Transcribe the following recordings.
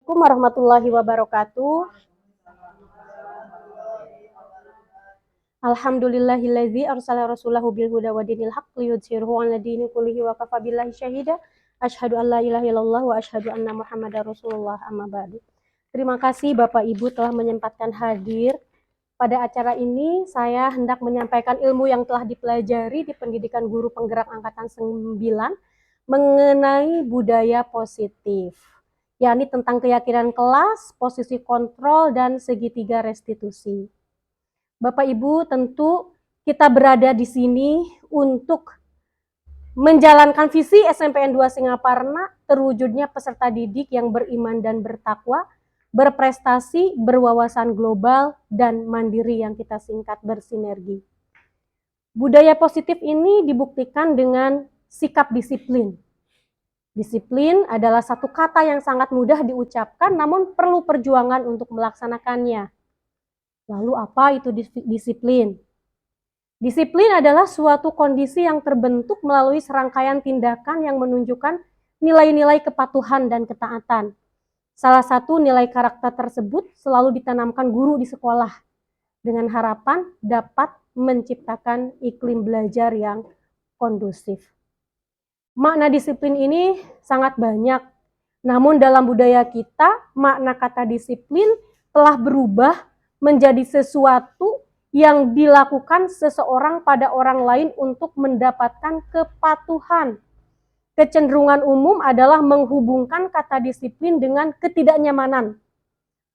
Assalamualaikum warahmatullahi wabarakatuh. Alhamdulillahillazi arsala rasulahu bil huda wa dinil haqq liyudhhirahu 'ala dini kullihi wa kafa billahi syahida. Asyhadu an la ilaha illallah wa asyhadu anna Muhammadar Rasulullah, amma ba'du. Terima kasih Bapak Ibu telah menyempatkan hadir. Pada acara ini saya hendak menyampaikan ilmu yang telah dipelajari di Pendidikan Guru Penggerak Angkatan 9 mengenai budaya positif, yakni tentang keyakinan kelas, posisi kontrol, dan segitiga restitusi. Bapak Ibu, tentu kita berada di sini untuk menjalankan visi SMPN 2 Singaparna terwujudnya peserta didik yang beriman dan bertakwa, berprestasi, berwawasan global, dan mandiri yang kita singkat bersinergi. Budaya positif ini dibuktikan dengan sikap disiplin. Disiplin adalah satu kata yang sangat mudah diucapkan, namun perlu perjuangan untuk melaksanakannya. Lalu apa itu disiplin? Disiplin adalah suatu kondisi yang terbentuk melalui serangkaian tindakan yang menunjukkan nilai-nilai kepatuhan dan ketaatan. Salah satu nilai karakter tersebut selalu ditanamkan guru di sekolah dengan harapan dapat menciptakan iklim belajar yang kondusif. Makna disiplin ini sangat banyak, namun dalam budaya kita, makna kata disiplin telah berubah menjadi sesuatu yang dilakukan seseorang pada orang lain untuk mendapatkan kepatuhan. Kecenderungan umum adalah menghubungkan kata disiplin dengan ketidaknyamanan,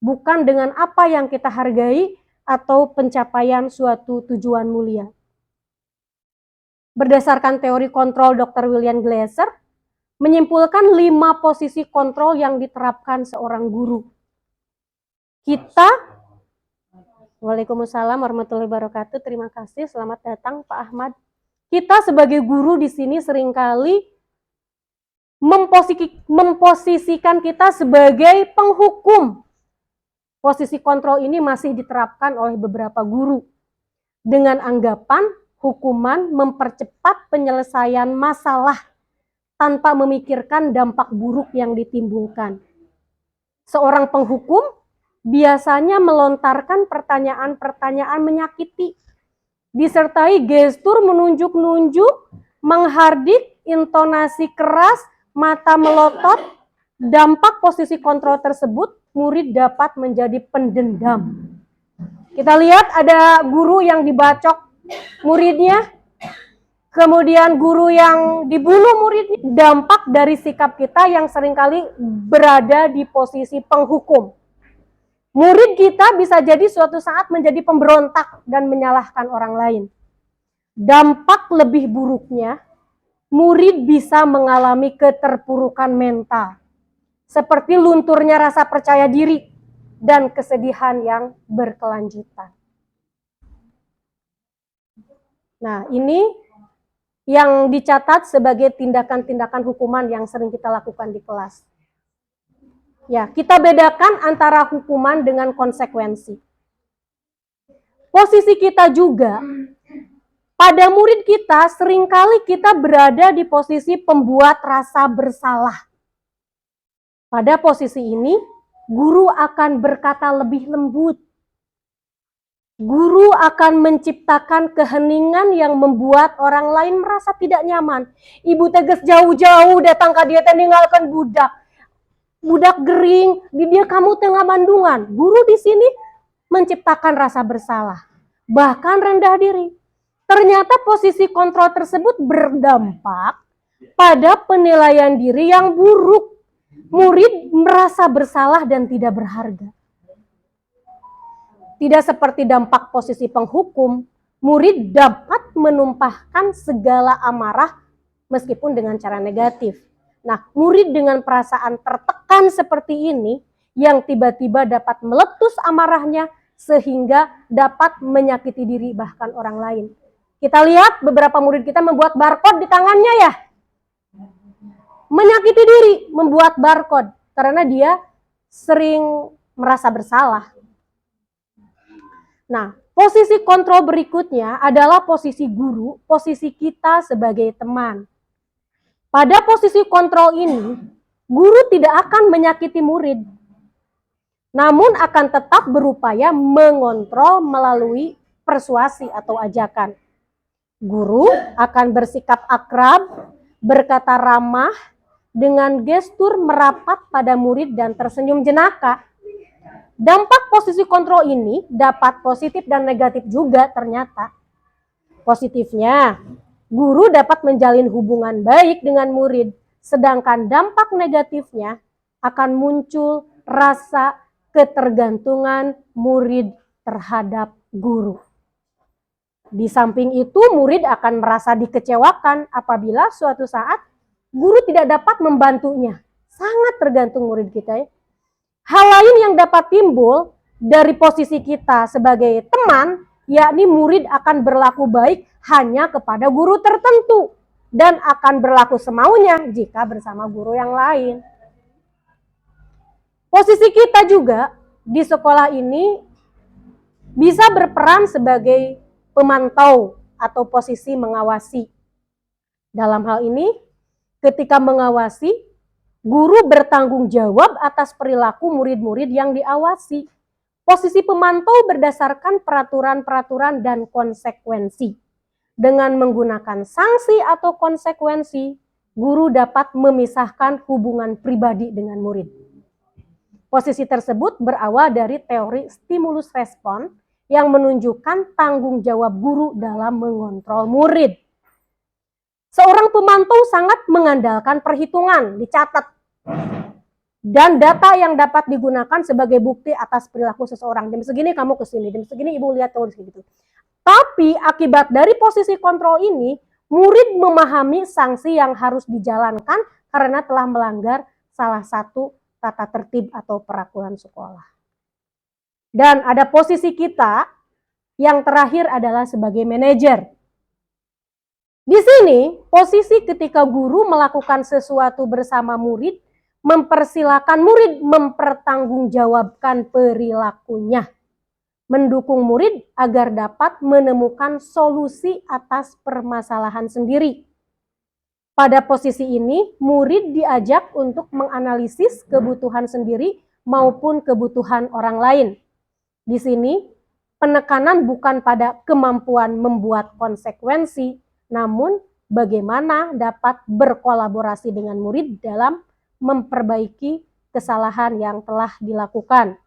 bukan dengan apa yang kita hargai atau pencapaian suatu tujuan mulia. Berdasarkan teori kontrol Dr. William Glasser, menyimpulkan 5 posisi kontrol yang diterapkan seorang guru. Kita Waalaikumsalam warahmatullahi wabarakatuh. Terima kasih. Selamat datang Pak Ahmad. Kita sebagai guru di sini seringkali memposisikan kita sebagai penghukum. Posisi kontrol ini masih diterapkan oleh beberapa guru dengan anggapan hukuman mempercepat penyelesaian masalah tanpa memikirkan dampak buruk yang ditimbulkan. Seorang penghukum biasanya melontarkan pertanyaan-pertanyaan menyakiti, disertai gestur menunjuk-nunjuk, menghardik, intonasi keras, mata melotot. Dampak posisi kontrol tersebut, murid dapat menjadi pendendam. Kita lihat ada guru yang dibacok muridnya, kemudian guru yang dibunuh muridnya. Dampak dari sikap kita yang seringkali berada di posisi penghukum. Murid kita bisa jadi suatu saat menjadi pemberontak dan menyalahkan orang lain. Dampak lebih buruknya, murid bisa mengalami keterpurukan mental, seperti lunturnya rasa percaya diri dan kesedihan yang berkelanjutan. Nah, ini yang dicatat sebagai tindakan-tindakan hukuman yang sering kita lakukan di kelas. Ya, kita bedakan antara hukuman dengan konsekuensi. Posisi kita juga, pada murid kita seringkali kita berada di posisi pembuat rasa bersalah. Pada posisi ini, guru akan berkata lebih lembut. Guru akan menciptakan keheningan yang membuat orang lain merasa tidak nyaman. Ibu tegas jauh-jauh datang ke dia tinggalkan budak. Budak gering, di dia kamu tengah bandungan. Guru di sini menciptakan rasa bersalah, bahkan rendah diri. Ternyata posisi kontrol tersebut berdampak pada penilaian diri yang buruk. Murid merasa bersalah dan tidak berharga. Tidak seperti dampak posisi penghukum, murid dapat menumpahkan segala amarah meskipun dengan cara negatif. Nah, murid dengan perasaan tertekan seperti ini yang tiba-tiba dapat meletus amarahnya sehingga dapat menyakiti diri bahkan orang lain. Kita lihat beberapa murid kita membuat barcode di tangannya ya. Menyakiti diri, membuat barcode karena dia sering merasa bersalah. Nah, posisi kontrol berikutnya adalah posisi guru, posisi kita sebagai teman. Pada posisi kontrol ini, guru tidak akan menyakiti murid, namun akan tetap berupaya mengontrol melalui persuasi atau ajakan. Guru akan bersikap akrab, berkata ramah, dengan gestur merapat pada murid dan tersenyum jenaka. Dampak posisi kontrol ini dapat positif dan negatif juga ternyata. Positifnya, guru dapat menjalin hubungan baik dengan murid, sedangkan dampak negatifnya akan muncul rasa ketergantungan murid terhadap guru. Di samping itu, murid akan merasa dikecewakan apabila suatu saat guru tidak dapat membantunya. Sangat tergantung murid kita ya. Hal lain yang dapat timbul dari posisi kita sebagai teman, yakni murid akan berlaku baik hanya kepada guru tertentu dan akan berlaku semaunya jika bersama guru yang lain. Posisi kita juga di sekolah ini bisa berperan sebagai pemantau atau posisi mengawasi. Dalam hal ini, ketika mengawasi, guru bertanggung jawab atas perilaku murid-murid yang diawasi. Posisi pemantau berdasarkan peraturan-peraturan dan konsekuensi. Dengan menggunakan sanksi atau konsekuensi, guru dapat memisahkan hubungan pribadi dengan murid. Posisi tersebut berawal dari teori stimulus respon yang menunjukkan tanggung jawab guru dalam mengontrol murid. Seorang pemantau sangat mengandalkan perhitungan, dicatat, dan data yang dapat digunakan sebagai bukti atas perilaku seseorang. Jam segini kamu kesini, jam segini ibu lihat terus gitu. Tapi akibat dari posisi kontrol ini, murid memahami sanksi yang harus dijalankan karena telah melanggar salah satu tata tertib atau peraturan sekolah. Dan ada posisi kita yang terakhir adalah sebagai manajer. Di sini, posisi ketika guru melakukan sesuatu bersama murid, mempersilakan murid mempertanggungjawabkan perilakunya, mendukung murid agar dapat menemukan solusi atas permasalahan sendiri. Pada posisi ini, murid diajak untuk menganalisis kebutuhan sendiri maupun kebutuhan orang lain. Di sini, penekanan bukan pada kemampuan membuat konsekuensi, namun bagaimana dapat berkolaborasi dengan murid dalam memperbaiki kesalahan yang telah dilakukan.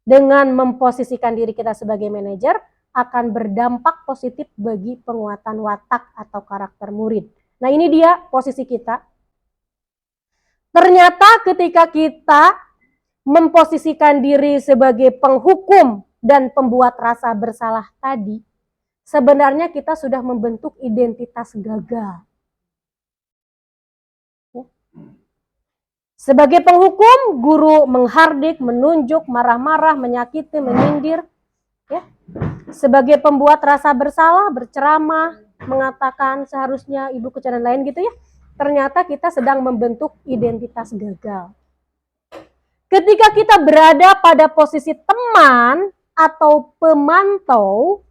Dengan memposisikan diri kita sebagai manajer, akan berdampak positif bagi penguatan watak atau karakter murid. Nah, ini dia posisi kita. Ternyata ketika kita memposisikan diri sebagai penghukum dan pembuat rasa bersalah tadi, sebenarnya kita sudah membentuk identitas gagal. Sebagai penghukum, guru menghardik, menunjuk, marah-marah, menyakiti, menyindir. Ya. Sebagai pembuat rasa bersalah, berceramah, mengatakan seharusnya ibu dan lain gitu ya. Ternyata kita sedang membentuk identitas gagal. Ketika kita berada pada posisi teman atau pemantau,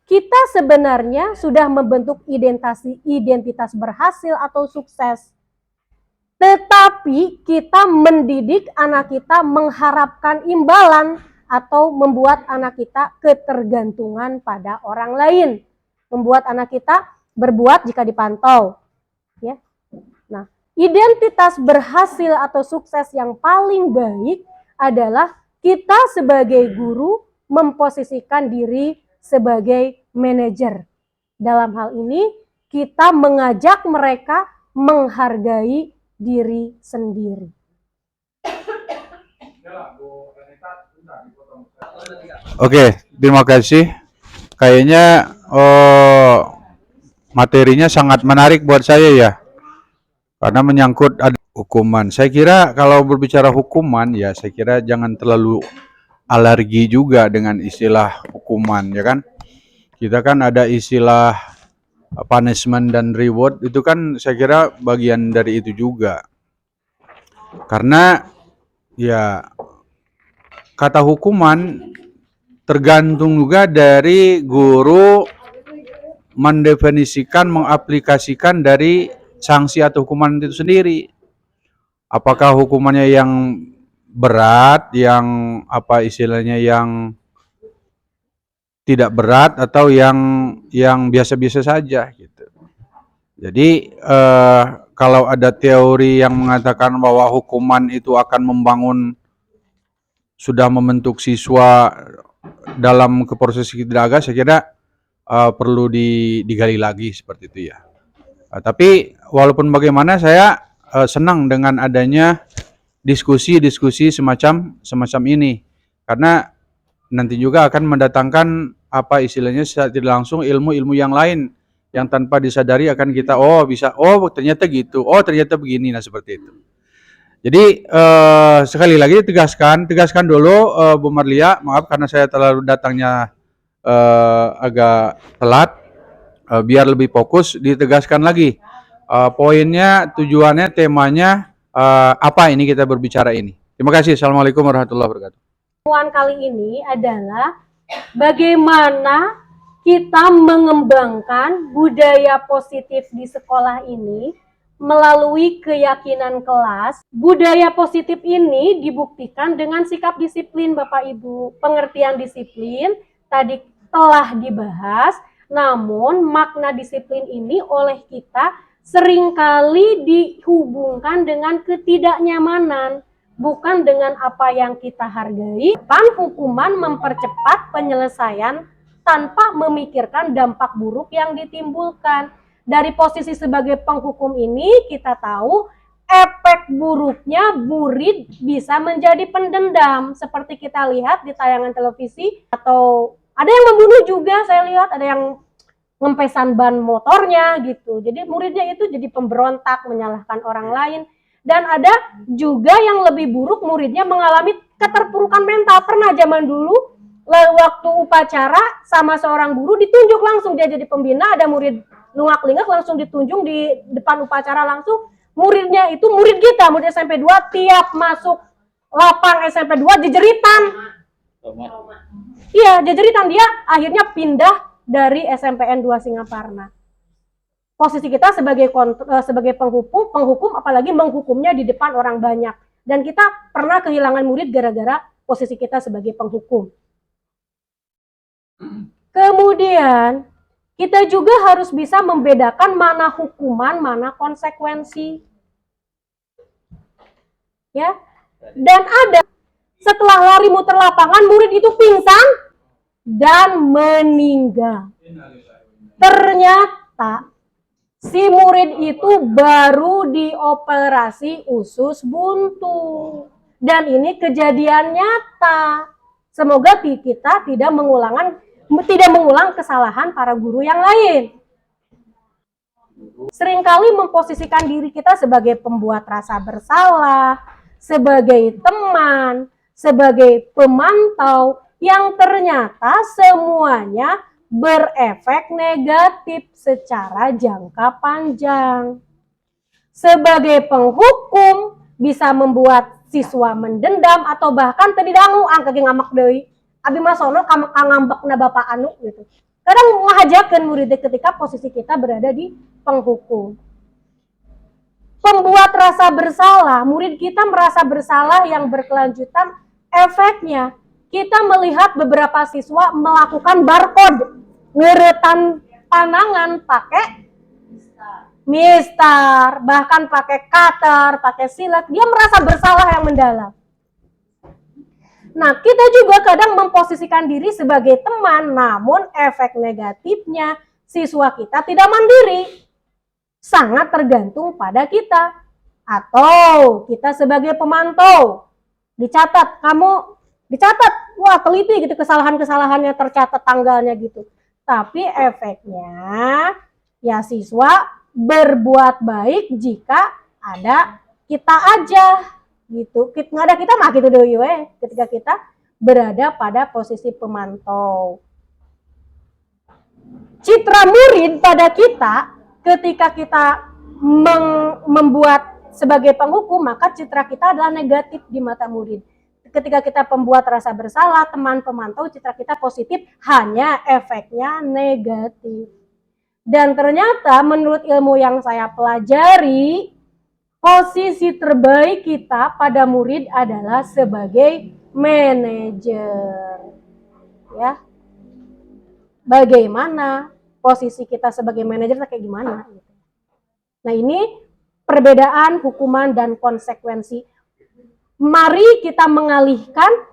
kita sebenarnya sudah membentuk identitas berhasil atau sukses. Tetapi kita mendidik anak kita mengharapkan imbalan atau membuat anak kita ketergantungan pada orang lain. Membuat anak kita berbuat jika dipantau. Ya. Nah, identitas berhasil atau sukses yang paling baik adalah kita sebagai guru memposisikan diri sebagai manajer. Dalam hal ini, kita mengajak mereka menghargai diri sendiri. Oke, terima kasih. Kayaknya materinya sangat menarik buat saya ya. Karena menyangkut ada hukuman. Saya kira kalau berbicara hukuman ya saya kira jangan terlalu alergi juga dengan istilah hukuman ya kan. Kita kan ada istilah punishment dan reward, itu kan saya kira bagian dari itu juga. Karena ya kata hukuman tergantung juga dari guru mendefinisikan, mengaplikasikan dari sanksi atau hukuman itu sendiri. Apakah hukumannya yang berat, yang apa istilahnya, yang tidak berat, atau yang biasa-biasa saja gitu. Jadi kalau ada teori yang mengatakan bahwa hukuman itu akan sudah membentuk siswa dalam ke proses kidaga, saya kira perlu digali lagi seperti itu ya. Tapi walaupun bagaimana, saya senang dengan adanya diskusi-diskusi semacam ini, karena nanti juga akan mendatangkan apa istilahnya secara tidak langsung ilmu-ilmu yang lain yang tanpa disadari akan kita ternyata gitu, ternyata begini, nah seperti itu. Jadi sekali lagi tegaskan dulu Bu Marlia, maaf karena saya terlalu datangnya agak telat, biar lebih fokus ditegaskan lagi poinnya, tujuannya, temanya apa ini kita berbicara ini. Terima kasih. Assalamualaikum warahmatullahi wabarakatuh. Pertemuan kali ini adalah bagaimana kita mengembangkan budaya positif di sekolah ini melalui keyakinan kelas. Budaya positif ini dibuktikan dengan sikap disiplin Bapak Ibu. Pengertian disiplin tadi telah dibahas, namun makna disiplin ini oleh kita seringkali dihubungkan dengan ketidaknyamanan, bukan dengan apa yang kita hargai. Hukuman mempercepat penyelesaian tanpa memikirkan dampak buruk yang ditimbulkan. Dari posisi sebagai penghukum ini kita tahu efek buruknya murid bisa menjadi pendendam, seperti kita lihat di tayangan televisi, atau ada yang membunuh juga, saya lihat ada yang ngempesan ban motornya gitu. Jadi muridnya itu jadi pemberontak, menyalahkan orang lain. Dan ada juga yang lebih buruk, muridnya mengalami keterpurukan mental. Pernah zaman dulu waktu upacara sama seorang guru ditunjuk langsung dia jadi pembina, ada murid nungak-lingak langsung ditunjuk di depan upacara langsung. Muridnya itu murid kita, murid SMP 2, tiap masuk lapang SMP 2 jejeritan. Iya, jejeritan. Dia akhirnya pindah dari SMPN 2 Singaparna. Posisi kita sebagai penghukum, apalagi menghukumnya di depan orang banyak. Dan kita pernah kehilangan murid gara-gara posisi kita sebagai penghukum. Kemudian kita juga harus bisa membedakan mana hukuman, mana konsekuensi. Ya. Dan ada setelah lari muter lapangan, murid itu pingsan dan meninggal. Ternyata si murid itu baru dioperasi usus buntu. Dan ini kejadian nyata. Semoga kita tidak mengulang kesalahan para guru yang lain. Seringkali memposisikan diri kita sebagai pembuat rasa bersalah, sebagai teman, sebagai pemantau, yang ternyata semuanya berefek negatif secara jangka panjang. Sebagai penghukum bisa membuat siswa mendendam atau bahkan tadi dangu angka ngamak deui. Abi masono ngambekna bapak anu gitu. Kadang ngahajakeun murid ketika posisi kita berada di penghukum. Pembuat rasa bersalah, murid kita merasa bersalah yang berkelanjutan, efeknya kita melihat beberapa siswa melakukan barcode, ngeretan panangan pakai mistar, bahkan pakai cutter, pakai silet. Dia merasa bersalah yang mendalam. Nah, kita juga kadang memposisikan diri sebagai teman, namun efek negatifnya siswa kita tidak mandiri. Sangat tergantung pada kita. Atau kita sebagai pemantau, dicatat, wah teliti gitu, kesalahan-kesalahannya tercatat tanggalnya gitu. Tapi efeknya ya siswa berbuat baik jika ada kita aja gitu. Nggak ada kita mah gitu deui we ketika kita berada pada posisi pemantau. Citra murid pada kita ketika kita membuat sebagai penghukum, maka citra kita adalah negatif di mata murid. Ketika kita pembuat rasa bersalah, teman pemantau, citra kita positif, hanya efeknya negatif. Dan ternyata menurut ilmu yang saya pelajari, posisi terbaik kita pada murid adalah sebagai manajer. Ya. Bagaimana posisi kita sebagai manajer kayak gimana? Nah, ini perbedaan hukuman dan konsekuensi. Mari kita mengalihkan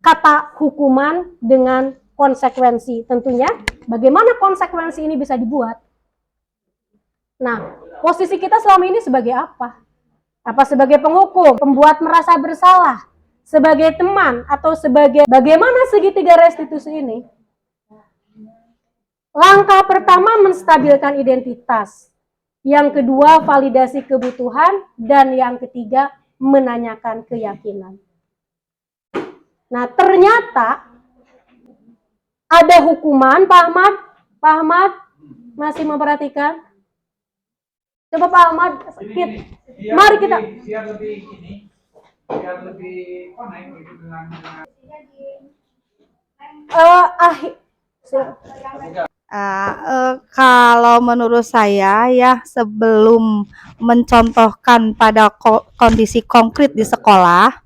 kata hukuman dengan konsekuensi. Tentunya bagaimana konsekuensi ini bisa dibuat? Nah, posisi kita selama ini sebagai apa? Apa sebagai penghukum, pembuat merasa bersalah, sebagai teman, atau sebagai bagaimana segitiga restitusi ini? Langkah pertama menstabilkan identitas. Yang kedua validasi kebutuhan, dan yang ketiga menanyakan keyakinan. Nah, ternyata ada hukuman, Pak Ahmad. Pak Ahmad masih memperhatikan? Coba Pak Ahmad, mari kita. Biar lebih ini, biar lebih connect gitu dengan. Kalau menurut saya ya, sebelum mencontohkan pada kondisi konkret di sekolah,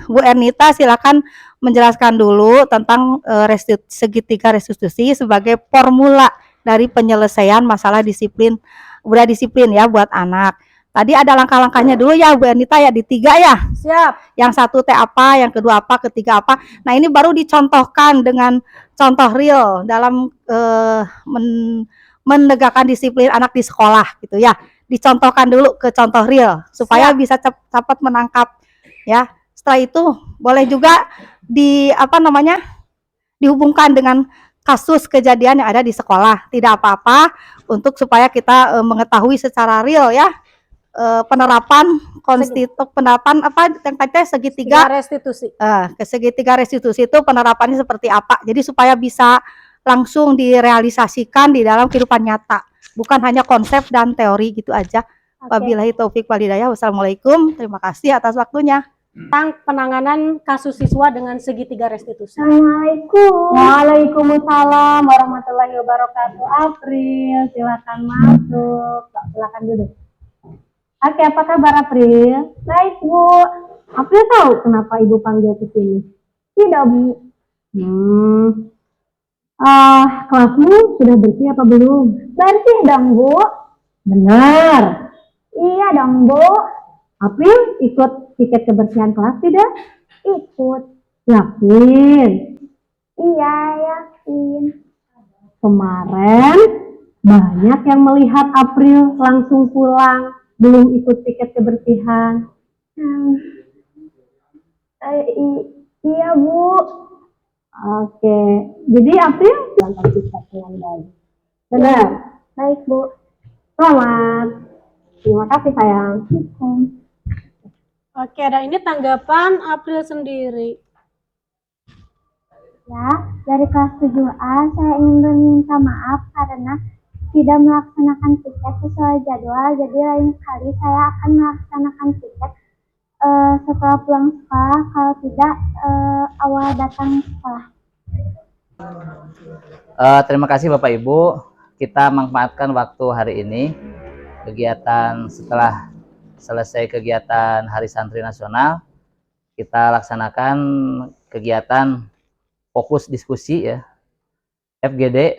Bu Ernita silakan menjelaskan dulu tentang segitiga restitusi sebagai formula dari penyelesaian masalah disiplin, budaya disiplin ya buat anak. Tadi ada langkah-langkahnya dulu ya Bu Ernita ya, di 3 ya. Siap. Yang 1 teh apa, yang kedua apa, ketiga apa. Nah, ini baru dicontohkan dengan contoh real dalam menegakkan disiplin anak di sekolah gitu ya. Dicontohkan dulu ke contoh real supaya Siap. bisa cepat menangkap ya. Setelah itu boleh juga dihubungkan dengan kasus kejadian yang ada di sekolah. Tidak apa-apa untuk supaya kita mengetahui secara real ya. Penerapan apa yang katanya segitiga restitusi. Segitiga restitusi itu penerapannya seperti apa? Jadi supaya bisa langsung direalisasikan di dalam kehidupan nyata, bukan hanya konsep dan teori gitu aja. Wabillahi taufik wal hidayah. Wassalamualaikum. Terima kasih atas waktunya. Tentang penanganan kasus siswa dengan segitiga restitusi. Assalamualaikum. Waalaikumsalam warahmatullahi wabarakatuh. April, silakan masuk. Silakan duduk. Oke, apa kabar April? Baik, Bu. April tahu kenapa Ibu panggil ke sini? Tidak, Bu. Kelasmu sudah bersih apa belum? Bersih dong, Bu. Benar. Iya dong, Bu. April ikut tiket kebersihan kelas tidak? Ikut. Yakin? Iya, yakin. Kemarin banyak yang melihat April langsung pulang, belum ikut tiket kebersihan. Iya, Bu. Oke, jadi April lantar tiket dengan baik. Benar? Baik, Bu. Selamat. Terima kasih sayang. Oke. Oke, dan ini tanggapan April sendiri. Ya, dari kelas 7A saya ingin meminta maaf karena tidak melaksanakan tiket sesuai jadwal. Jadi lain kali saya akan melaksanakan tiket setelah pulang sekolah, kalau tidak awal datang sekolah. Terima kasih Bapak Ibu. Kita manfaatkan waktu hari ini, kegiatan setelah selesai kegiatan Hari Santri Nasional, kita laksanakan kegiatan fokus diskusi ya, FGD,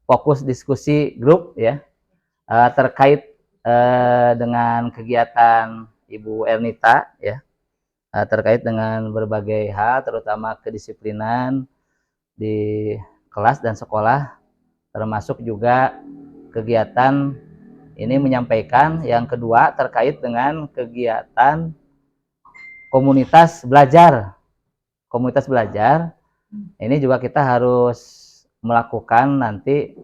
fokus diskusi grup ya, terkait dengan kegiatan Ibu Ernita ya, terkait dengan berbagai hal, terutama kedisiplinan di kelas dan sekolah, termasuk juga kegiatan ini menyampaikan yang kedua terkait dengan kegiatan komunitas belajar. Komunitas belajar ini juga kita harus melakukan nanti.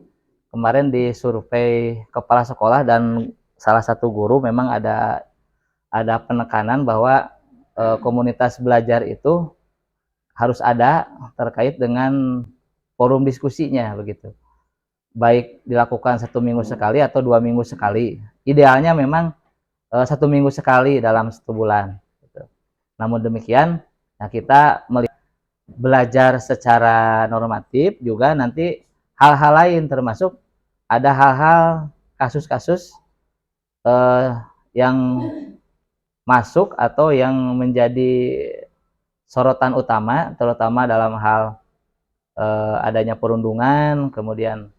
Kemarin di survei kepala sekolah dan salah satu guru memang ada penekanan bahwa komunitas belajar itu harus ada terkait dengan forum diskusinya begitu. Baik dilakukan 1 minggu sekali atau 2 minggu sekali. Idealnya memang 1 minggu sekali dalam 1 bulan. Gitu. Namun demikian, nah kita belajar secara normatif juga nanti hal-hal lain termasuk ada hal-hal kasus-kasus eh, yang masuk atau yang menjadi sorotan utama, terutama dalam hal adanya perundungan, kemudian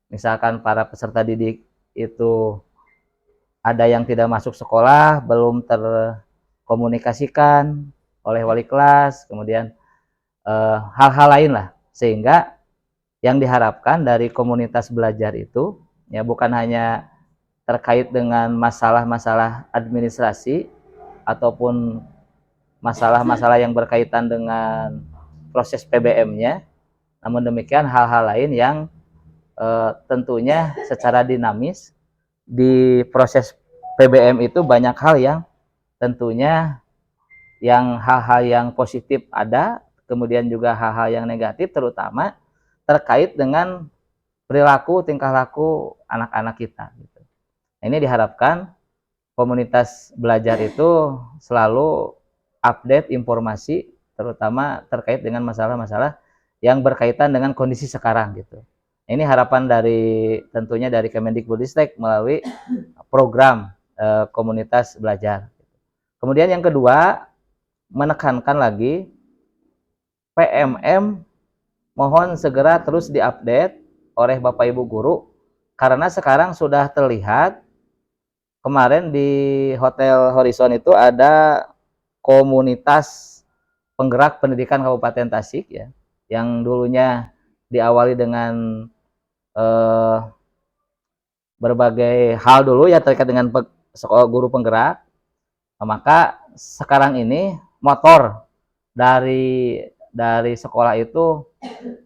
misalkan para peserta didik itu ada yang tidak masuk sekolah, belum terkomunikasikan oleh wali kelas, kemudian hal-hal lain lah, sehingga yang diharapkan dari komunitas belajar itu ya bukan hanya terkait dengan masalah-masalah administrasi ataupun masalah-masalah yang berkaitan dengan proses PBM-nya, namun demikian hal-hal lain yang tentunya secara dinamis di proses PBM itu banyak hal yang tentunya hal-hal yang positif ada, kemudian juga hal-hal yang negatif terutama terkait dengan perilaku tingkah laku anak-anak kita gitu. Ini diharapkan komunitas belajar itu selalu update informasi terutama terkait dengan masalah-masalah yang berkaitan dengan kondisi sekarang gitu. Ini harapan tentunya dari Kemendikbudristek melalui program komunitas belajar. Kemudian yang kedua, menekankan lagi PMM mohon segera terus diupdate oleh Bapak Ibu guru karena sekarang sudah terlihat kemarin di Hotel Horizon itu ada komunitas penggerak pendidikan Kabupaten Tasik ya, yang dulunya diawali dengan berbagai hal dulu ya terkait dengan sekolah guru penggerak, maka sekarang ini motor dari sekolah itu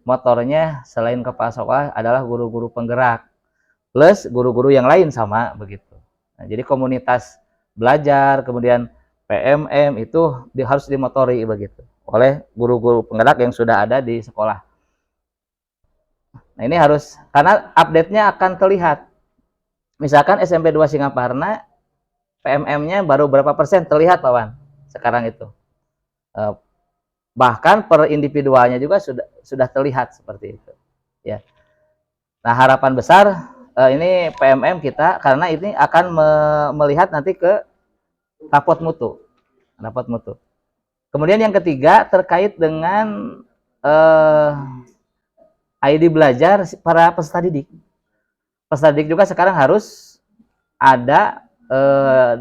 motornya selain kepala sekolah adalah guru-guru penggerak plus guru-guru yang lain sama begitu. Nah, jadi komunitas belajar kemudian PMM itu harus dimotori begitu oleh guru-guru penggerak yang sudah ada di sekolah. Nah, ini harus karena update-nya akan terlihat. Misalkan SMP 2 Singaparna PMM-nya baru berapa persen terlihat Pak Wan sekarang itu. Bahkan per individualnya juga sudah terlihat seperti itu. Ya. Nah, harapan besar ini PMM kita karena ini akan melihat nanti ke rapot mutu. Kemudian yang ketiga terkait dengan ID belajar para peserta didik. Peserta didik juga sekarang harus ada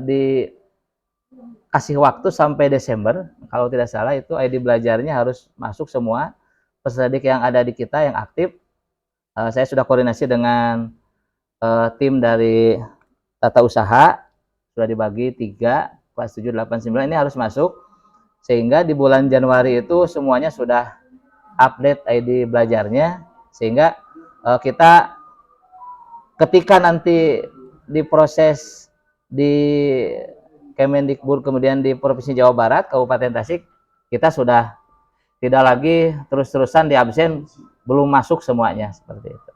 dikasih waktu sampai Desember, kalau tidak salah itu ID belajarnya harus masuk semua peserta didik yang ada di kita yang aktif. Saya sudah koordinasi dengan tim dari tata usaha, sudah dibagi 3, kelas 7, 8, 9 ini harus masuk, sehingga di bulan Januari itu semuanya sudah update ID belajarnya, sehingga kita ketika nanti diproses di Kemendikbud kemudian di Provinsi Jawa Barat, Kabupaten Tasik, kita sudah tidak lagi terus-terusan di absen, belum masuk semuanya seperti itu.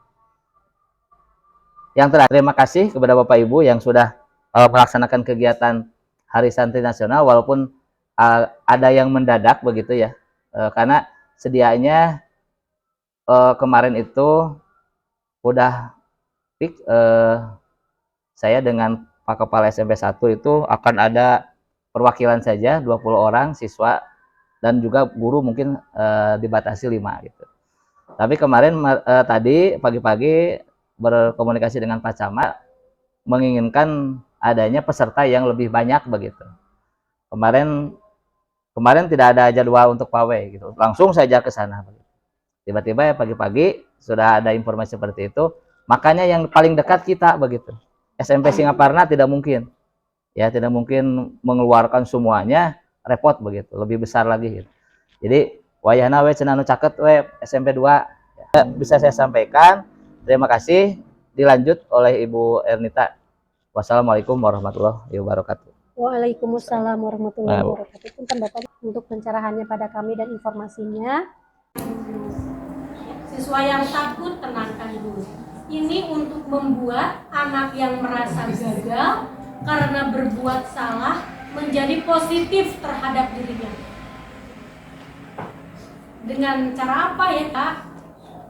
Yang terakhir, terima kasih kepada Bapak Ibu yang sudah melaksanakan kegiatan Hari Santri Nasional, walaupun ada yang mendadak begitu ya, karena sedianya kemarin itu udah fix, saya dengan Pak Kepala SMP 1 itu akan ada perwakilan saja 20 orang siswa dan juga guru mungkin dibatasi 5 gitu. Tapi kemarin tadi pagi-pagi berkomunikasi dengan Pak Camat menginginkan adanya peserta yang lebih banyak begitu. Kemarin tidak ada jadwal untuk pawai gitu. Langsung saja ke sana. Tiba-tiba ya pagi-pagi sudah ada informasi seperti itu. Makanya yang paling dekat kita begitu. SMP Singaparna tidak mungkin. Ya, tidak mungkin mengeluarkan semuanya, repot begitu. Lebih besar lagi gitu. Jadi wayahna we cenah nu caket we SMP 2 ya, bisa saya sampaikan. Terima kasih. Dilanjut oleh Ibu Ernita. Wassalamualaikum warahmatullahi wabarakatuh. Waalaikumsalam warahmatullahi wabarakatuh. Punten Bapak untuk pencerahannya pada kami dan informasinya. Siswa yang takut tenangkan dulu. Ini untuk membuat anak yang merasa gagal karena berbuat salah menjadi positif terhadap dirinya. Dengan cara apa ya Kak?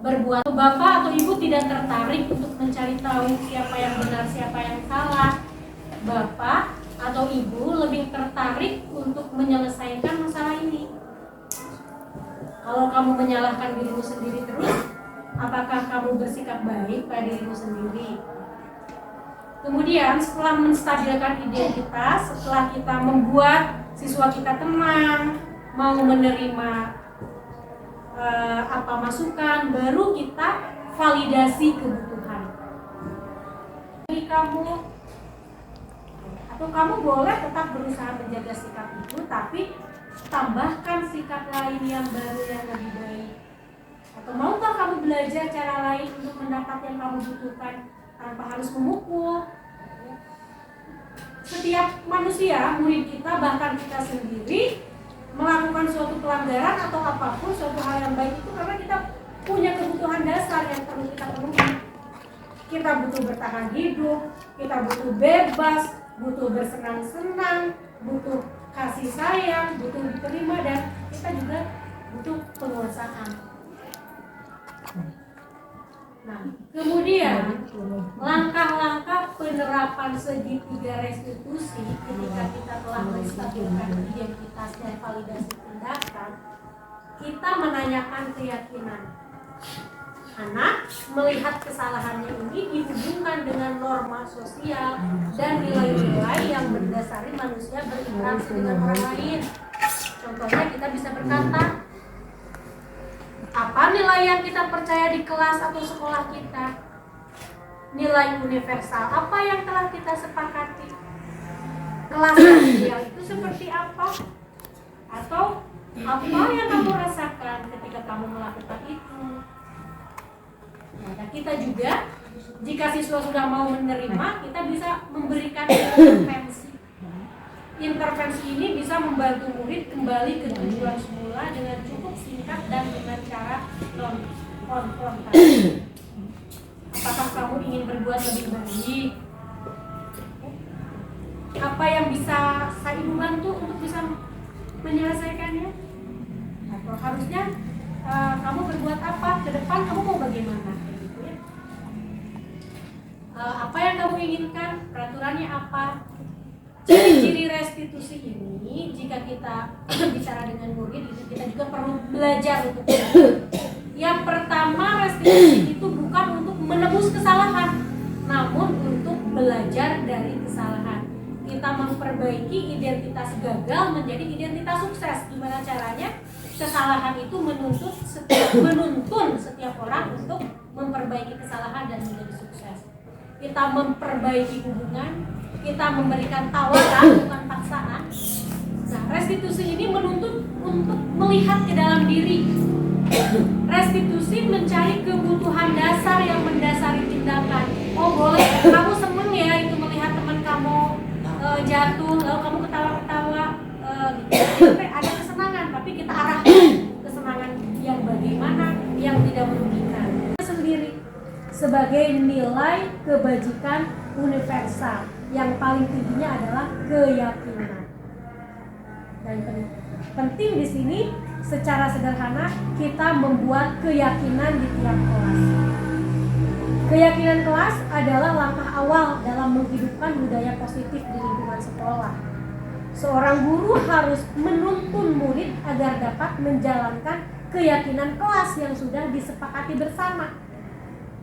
Berbuat Bapak atau Ibu tidak tertarik untuk mencari tahu siapa yang benar, siapa yang salah. Bapak atau Ibu lebih tertarik untuk menyelesaikan masalah ini? Kalau kamu menyalahkan dirimu sendiri terus, apakah kamu bersikap baik pada dirimu sendiri? Kemudian setelah menstabilkan identitas, setelah kita membuat siswa kita tenang, mau menerima apa masukan, baru kita validasi kebutuhan. Jadi kamu atau kamu boleh tetap berusaha menjaga sikap itu, tapi tambahkan sikap lain yang baru yang lebih baik. Atau maukah kamu belajar cara lain untuk mendapat yang kamu butuhkan tanpa harus memukul? Setiap manusia, murid kita, bahkan kita sendiri melakukan suatu pelanggaran atau apapun, suatu hal yang baik itu karena kita punya kebutuhan dasar yang perlu kita penuhi. Kita butuh bertahan hidup, kita butuh bebas, butuh bersenang-senang, butuh kasih sayang, butuh diterima, dan kita juga butuh penguasaan. Nah, kemudian langkah-langkah penerapan segitiga restitusi ketika kita telah menstabilkan identitas dan validasi tindakan, kita menanyakan keyakinan. Anak melihat kesalahannya ini dihubungkan dengan norma sosial dan nilai-nilai yang berdasari manusia berinteraksi dengan orang lain. Contohnya kita bisa berkata, apa nilai yang kita percaya di kelas atau sekolah kita? Nilai universal apa yang telah kita sepakati? Kelas sosial itu seperti apa? Atau apa yang kamu rasakan ketika kamu melakukan itu? Nah, kita juga, jika siswa sudah mau menerima, kita bisa memberikan intervensi. Intervensi ini bisa membantu murid kembali ke tujuan semula dengan cukup singkat dan dengan cara konfrontasi. Apakah kamu ingin berbuat lebih baik? Apa yang bisa saya ibu bantu untuk bisa menyelesaikannya? Atau harusnya kamu berbuat apa? Ke depan kamu mau bagaimana? Apa yang kamu inginkan? Peraturannya apa? Ciri-ciri restitusi ini, jika kita bicara dengan murid, kita juga perlu belajar untuk itu. Yang pertama, restitusi itu bukan untuk menebus kesalahan, namun untuk belajar dari kesalahan. Kita memperbaiki identitas gagal menjadi identitas sukses. Gimana caranya? Kesalahan itu menuntun setiap orang untuk memperbaiki kesalahan dan menjadi sukses. Kita memperbaiki hubungan, kita memberikan tawaran bukan paksaan. Nah, restitusi ini menuntut untuk melihat ke dalam diri. Restitusi mencari kebutuhan dasar yang mendasari tindakan. Oh boleh, kamu seneng ya itu melihat teman kamu jatuh, lalu kamu ketawa-ketawa, gitu. Ada kesenangan, tapi kita arahkan kesenangan yang bagaimana, yang tidak merugikan sendiri sebagai nilai kebajikan universal. Yang paling tingginya adalah keyakinan. Dan penting di sini secara sederhana kita membuat keyakinan di tiap kelas. Keyakinan kelas adalah langkah awal dalam menghidupkan budaya positif di lingkungan sekolah. Seorang guru harus menuntun murid agar dapat menjalankan keyakinan kelas yang sudah disepakati bersama.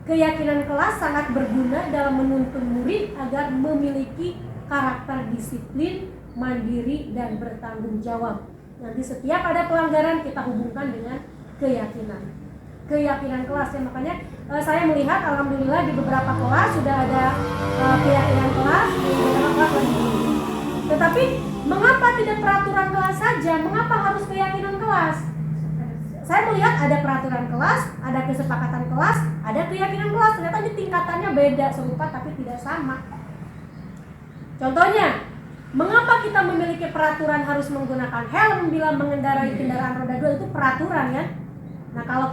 Keyakinan kelas sangat berguna dalam menuntun murid agar memiliki karakter disiplin, mandiri, dan bertanggung jawab. Nanti setiap ada pelanggaran kita hubungkan dengan keyakinan. Keyakinan kelas ya, makanya saya melihat alhamdulillah di beberapa kelas sudah ada keyakinan kelas, di beberapa kelas lagi. Tetapi mengapa tidak peraturan kelas saja? Mengapa harus keyakinan kelas? Saya melihat ada peraturan kelas, ada kesepakatan kelas, ada keyakinan kelas. Ternyata di tingkatannya beda, serupa tapi tidak sama. Contohnya, mengapa kita memiliki peraturan harus menggunakan helm bila mengendarai kendaraan roda 2? Itu peraturan ya. Nah, kalau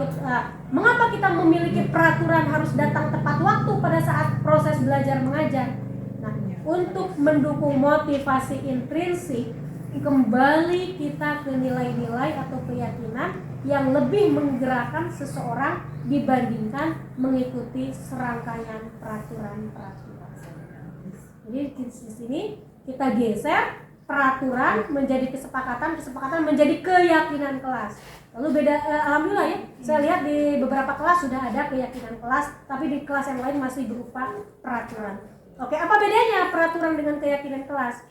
mengapa kita memiliki peraturan harus datang tepat waktu pada saat proses belajar mengajar? Nah, untuk mendukung motivasi intrinsik, kembali kita ke nilai-nilai atau keyakinan yang lebih menggerakkan seseorang dibandingkan mengikuti serangkaian peraturan-peraturan. Jadi di sini kita geser peraturan menjadi kesepakatan, kesepakatan menjadi keyakinan kelas. Lalu beda, alhamdulillah ya, saya lihat di beberapa kelas sudah ada keyakinan kelas, tapi di kelas yang lain masih berupa peraturan. Oke, apa bedanya peraturan dengan keyakinan kelas?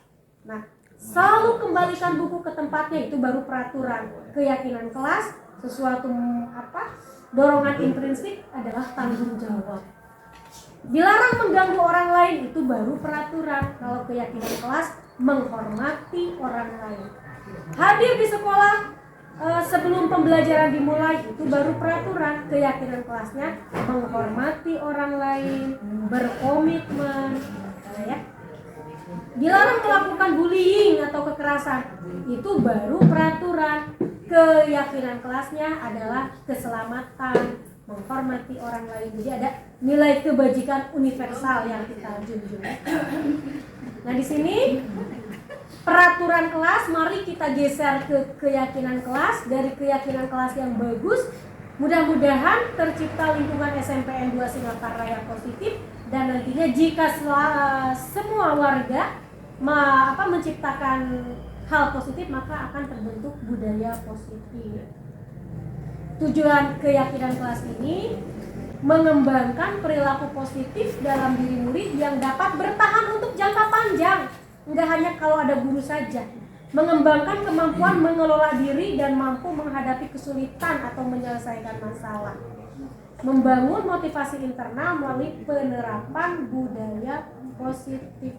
Nah, selalu kembalikan buku ke tempatnya, itu baru peraturan. Keyakinan kelas, sesuatu dorongan intrinsik adalah tanggung jawab. Dilarang mengganggu orang lain, itu baru peraturan. Kalau keyakinan kelas, menghormati orang lain. Hadir di sekolah sebelum pembelajaran dimulai, itu baru peraturan. Keyakinan kelasnya menghormati orang lain, berkomitmen, ya. Dilarang melakukan bullying atau kekerasan, itu baru peraturan. Keyakinan kelasnya adalah keselamatan, menghormati orang lain. Jadi ada nilai kebajikan universal yang kita junjung. Nah, di sini peraturan kelas, mari kita geser ke keyakinan kelas. Dari keyakinan kelas yang bagus, mudah-mudahan tercipta lingkungan SMPN 2 Singaparna yang positif, dan nantinya jika semua warga menciptakan hal positif, maka akan terbentuk budaya positif. Tujuan keyakinan kelas ini mengembangkan perilaku positif dalam diri murid yang dapat bertahan untuk jangka panjang. Enggak hanya kalau ada guru saja. Mengembangkan kemampuan mengelola diri dan mampu menghadapi kesulitan atau menyelesaikan masalah. Membangun motivasi internal melalui penerapan budaya positif.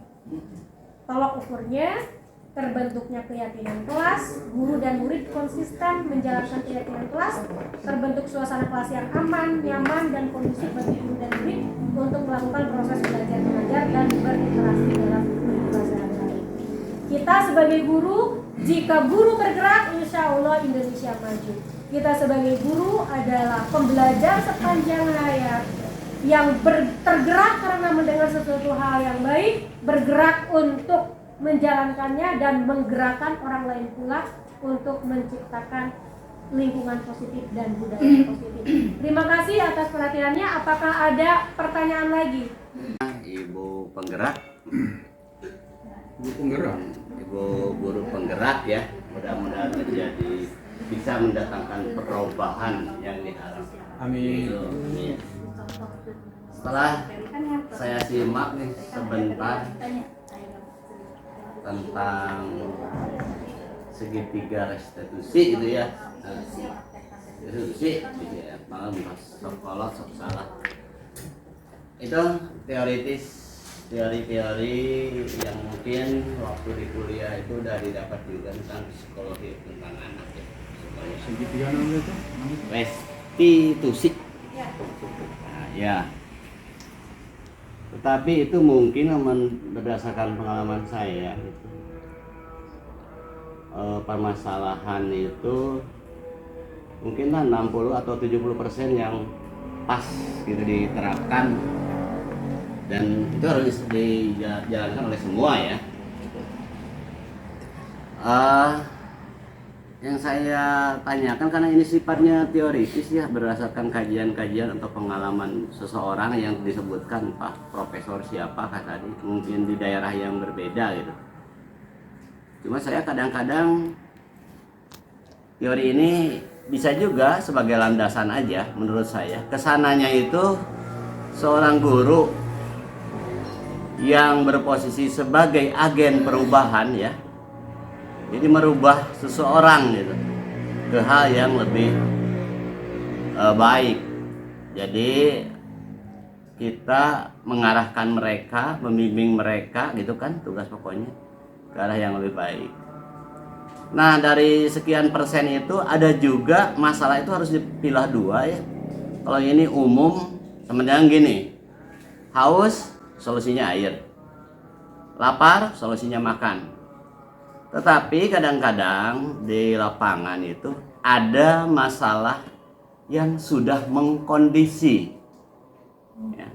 Tolok ukurnya, terbentuknya keyakinan kelas, guru dan murid konsisten menjalankan keyakinan kelas, terbentuk suasana kelas yang aman, nyaman, dan kondusif bagi guru dan murid untuk melakukan proses belajar mengajar dan berinteraksi dalam kehidupan sehari-hari. Kita sebagai guru, jika guru bergerak, insya Allah Indonesia maju. Kita sebagai guru adalah pembelajar sepanjang hayat yang tergerak karena mendengar sesuatu hal yang baik, bergerak untuk menjalankannya dan menggerakkan orang lain pula untuk menciptakan lingkungan positif dan budaya positif. Terima kasih atas perhatiannya. Apakah ada pertanyaan lagi? Ibu penggerak, Ibu guru penggerak ya, mudah-mudahan menjadi bisa mendatangkan perubahan yang diharapkan. Amin. Setelah saya simak nih sebentar tentang segitiga restitusi gitu ya, restitusi gitu ya, malah sekolah salah itu teori-teori yang mungkin waktu di kuliah itu udah didapat juga tentang psikologi tentang anak ya. Segitiga namanya itu restitusi. Nah, ya. Tetapi itu mungkin berdasarkan pengalaman saya itu, permasalahan itu mungkinlah 60 atau 70% yang pas gitu diterapkan, dan itu harus dijalankan oleh semua ya. Yang saya tanyakan karena ini sifatnya teoritis ya, berdasarkan kajian-kajian atau pengalaman seseorang yang disebutkan Pak Profesor siapakah tadi, mungkin di daerah yang berbeda gitu. Cuma saya kadang-kadang teori ini bisa juga sebagai landasan aja menurut saya. Kesananya itu seorang guru yang berposisi sebagai agen perubahan ya, jadi merubah seseorang gitu ke hal yang lebih baik. Jadi kita mengarahkan mereka, membimbing mereka gitu kan, tugas pokoknya ke arah yang lebih baik. Nah, dari sekian persen itu ada juga masalah itu harus dipilah dua ya. Kalau ini umum, sebenarnya gini, haus solusinya air, lapar solusinya makan. Tetapi kadang-kadang di lapangan itu ada masalah yang sudah mengkondisi ya.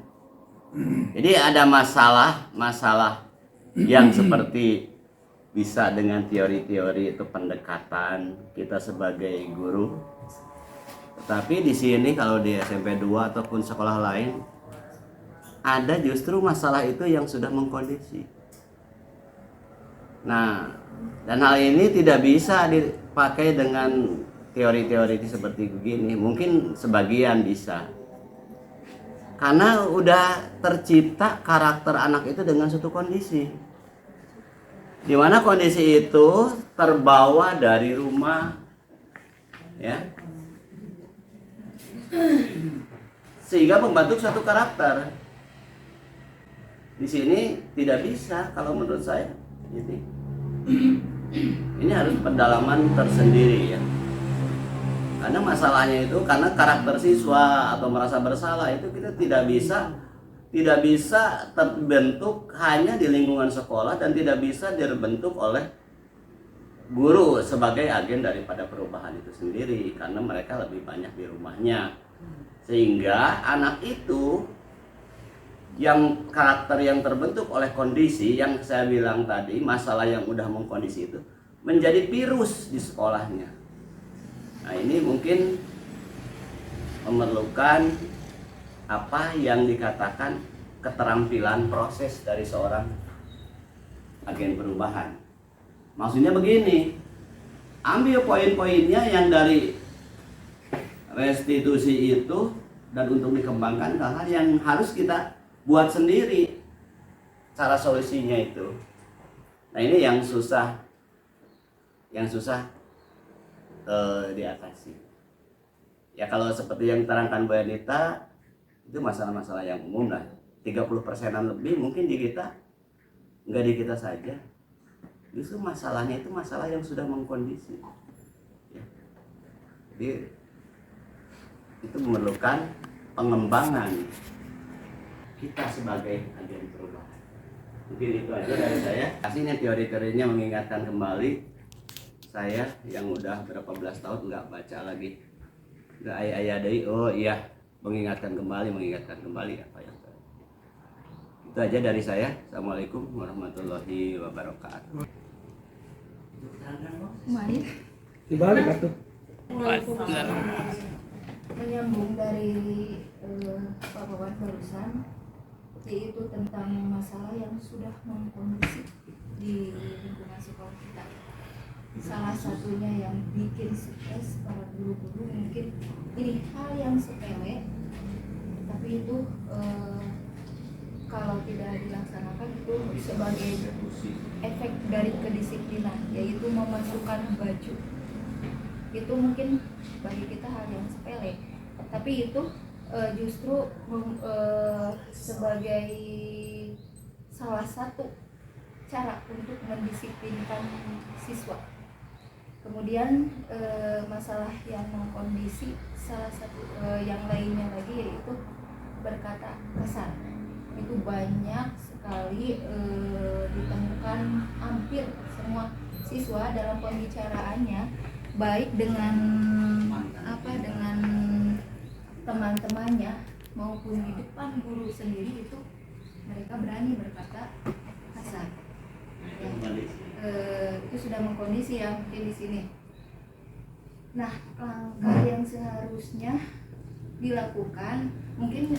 Jadi ada masalah yang seperti bisa dengan teori-teori itu pendekatan kita sebagai guru. Tetapi di sini kalau di SMP 2 ataupun sekolah lain ada justru masalah itu yang sudah mengkondisi. Nah, dan hal ini tidak bisa dipakai dengan teori-teori seperti begini. Mungkin sebagian bisa. Karena udah tercipta karakter anak itu dengan suatu kondisi. Di mana kondisi itu terbawa dari rumah, ya, sehingga membentuk suatu karakter. Di sini tidak bisa kalau menurut saya. Ini harus pendalaman tersendiri ya. Karena masalahnya itu karena karakter siswa atau merasa bersalah itu kita tidak bisa terbentuk hanya di lingkungan sekolah dan tidak bisa dibentuk oleh guru sebagai agen daripada perubahan itu sendiri karena mereka lebih banyak di rumahnya. Sehingga anak itu yang karakter yang terbentuk oleh kondisi yang saya bilang tadi, masalah yang udah mengkondisi itu menjadi virus di sekolahnya. Nah, ini mungkin memerlukan apa yang dikatakan keterampilan proses dari seorang agen perubahan. Maksudnya begini, ambil poin-poinnya yang dari restitusi itu dan untuk dikembangkan hal-hal yang harus kita buat sendiri cara solusinya itu. Nah, ini yang susah diatasi. Ya kalau seperti yang diterangkan Bu Ernita, itu masalah-masalah yang umum lah. 30%-an lebih mungkin di kita, enggak di kita saja. Justru masalahnya itu masalah yang sudah mengkondisi. Ya. Jadi itu memerlukan pengembangan kita sebagai agen perubahan. Mungkin itu aja dari saya. Kasihnya teori-teorinya mengingatkan kembali saya yang udah berapa belas tahun nggak baca lagi, nggak ayah dari oh iya mengingatkan kembali apa yang itu aja dari saya. Assalamualaikum warahmatullahi wabarakatuh. Baik. Dibalik atuh. Menyambung dari Pak Wawan barusan, yaitu tentang masalah yang sudah mengkondisi di lingkungan sekolah kita. Salah satunya yang bikin stres para guru-guru mungkin ini hal yang sepele, tapi itu kalau tidak dilaksanakan itu sebagai efek dari kedisiplinan, yaitu memasukkan baju. Itu mungkin bagi kita hal yang sepele, tapi itu justru sebagai salah satu cara untuk mendisiplinkan siswa. Kemudian masalah yang mengkondisi salah satu yang lainnya lagi yaitu berkata kasar. Itu banyak sekali ditemukan hampir semua siswa dalam pembicaraannya, baik dengan dengan teman-temannya maupun di depan guru sendiri, itu mereka berani berkata kasar. Ya, itu sudah mengkondisi ya mungkin di sini. Nah, langkah yang seharusnya dilakukan mungkin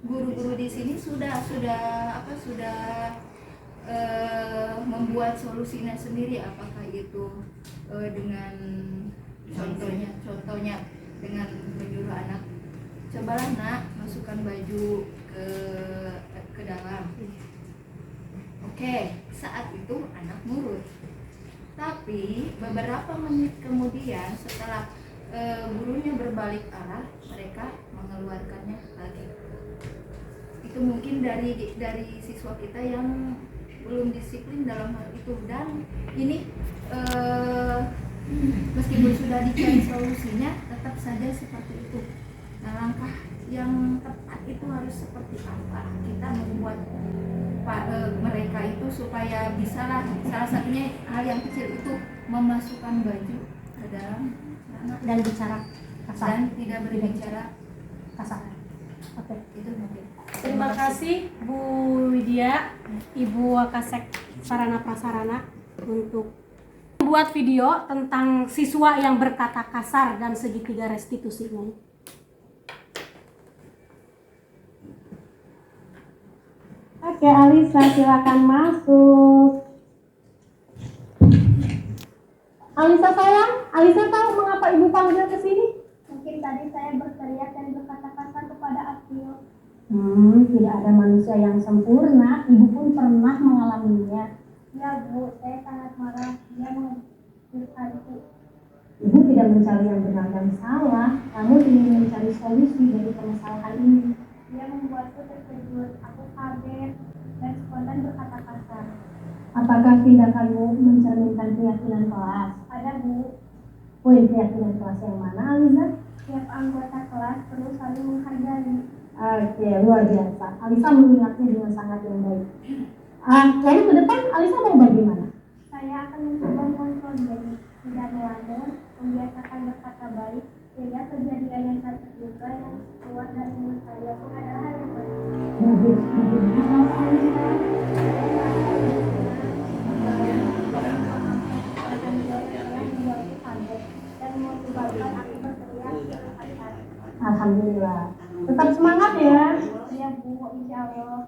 guru-guru di sini sudah membuat solusinya sendiri, apakah itu dengan contohnya dengan menyuruh anak, cobalah nak masukkan baju ke dalam. Oke, saat itu anak nurut. Tapi beberapa menit kemudian setelah gurunya berbalik arah, mereka mengeluarkannya lagi. Itu mungkin dari siswa kita yang belum disiplin dalam hal itu, dan ini meskipun sudah dicari solusinya tetap saja seperti itu. Nah, langkah yang tepat itu harus seperti apa? Kita membuat mereka itu supaya bisa lah, salah satunya hal yang kecil itu memasukkan baju ke dalam celana Dan bicara kasar. dan tidak berbicara Kasar. Oke. itu mungkin. Terima kasih Bu Widya, Ibu Wakasek Sarana Prasarana untuk membuat video tentang siswa yang berkata kasar dan segitiga restitusinya. Oke, Alisa silakan masuk. Alisa sayang, Alisa tahu mengapa ibu panggil ke sini? Mungkin tadi saya berteriak dan berkata kasar kepada April. Tidak ada manusia yang sempurna. Ibu pun pernah mengalaminya. Ya Bu, saya sangat marah. Dia mengusirku. Ibu tidak mencari yang benar dan salah, namun ingin mencari solusi dari permasalahan ini. Dia membuatku terkejut. Aku kaget dan spontan berkata kasar. Apakah tindakanmu mencerminkan keyakinan kelas? Ada Bu, Poin keyakinan kelas yang mana, Alisa? tiap anggota kelas perlu saling menghargai. Oke, luar biasa. Alisa mengingatnya dengan sangat yang baik. Lalu ke depan, Alisa mau bagaimana? Saya akan mencoba mengontrol diri, tidak melanggar, membiasakan berkata baik, sehingga kejadian yang tak terduga yang keluar dari mulut saya pun adalah hal yang baik. Bagaimana, Alisa? Alhamdulillah. Tetap semangat ya. Iya Bu, insya Allah.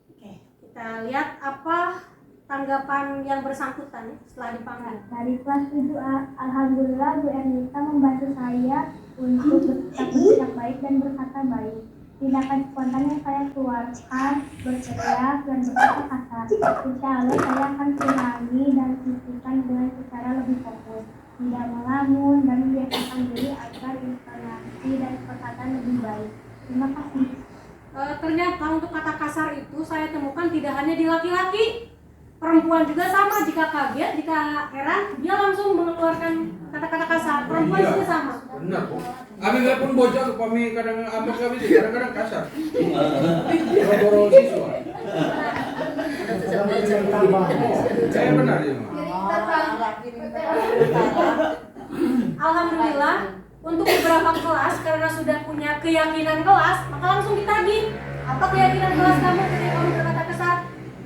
Oke, kita lihat apa tanggapan yang bersangkutan setelah dipanggil. Dari kelas 7A, Alhamdulillah Bu Ernita membantu saya untuk tetap bersikap baik dan berkata baik. Tindakan spontan yang saya keluarkan, berteriak dan berkata kasar. Insya Allah saya akan kurangi dan sisihkan dengan secara lebih fokus. Tidak melamun dan membiasakan diri agar intonasi dan perkataan lebih baik. Terima kasih. Ternyata untuk kata kasar itu saya temukan tidak hanya di laki-laki, perempuan juga sama. Jika kaget, jika heran, dia langsung mengeluarkan kata-kata kasar. Perempuan juga sama. Benar, Bu. Kami nggak pun bocah kami kadang apa kami sih kadang-kadang kasar. Boro-boro siswa. Saya benar ya, Ma. Alhamdulillah untuk beberapa kelas karena sudah punya keyakinan kelas, maka langsung ditagih. Apa keyakinan kelas kamu ketika kamu berkata kasar?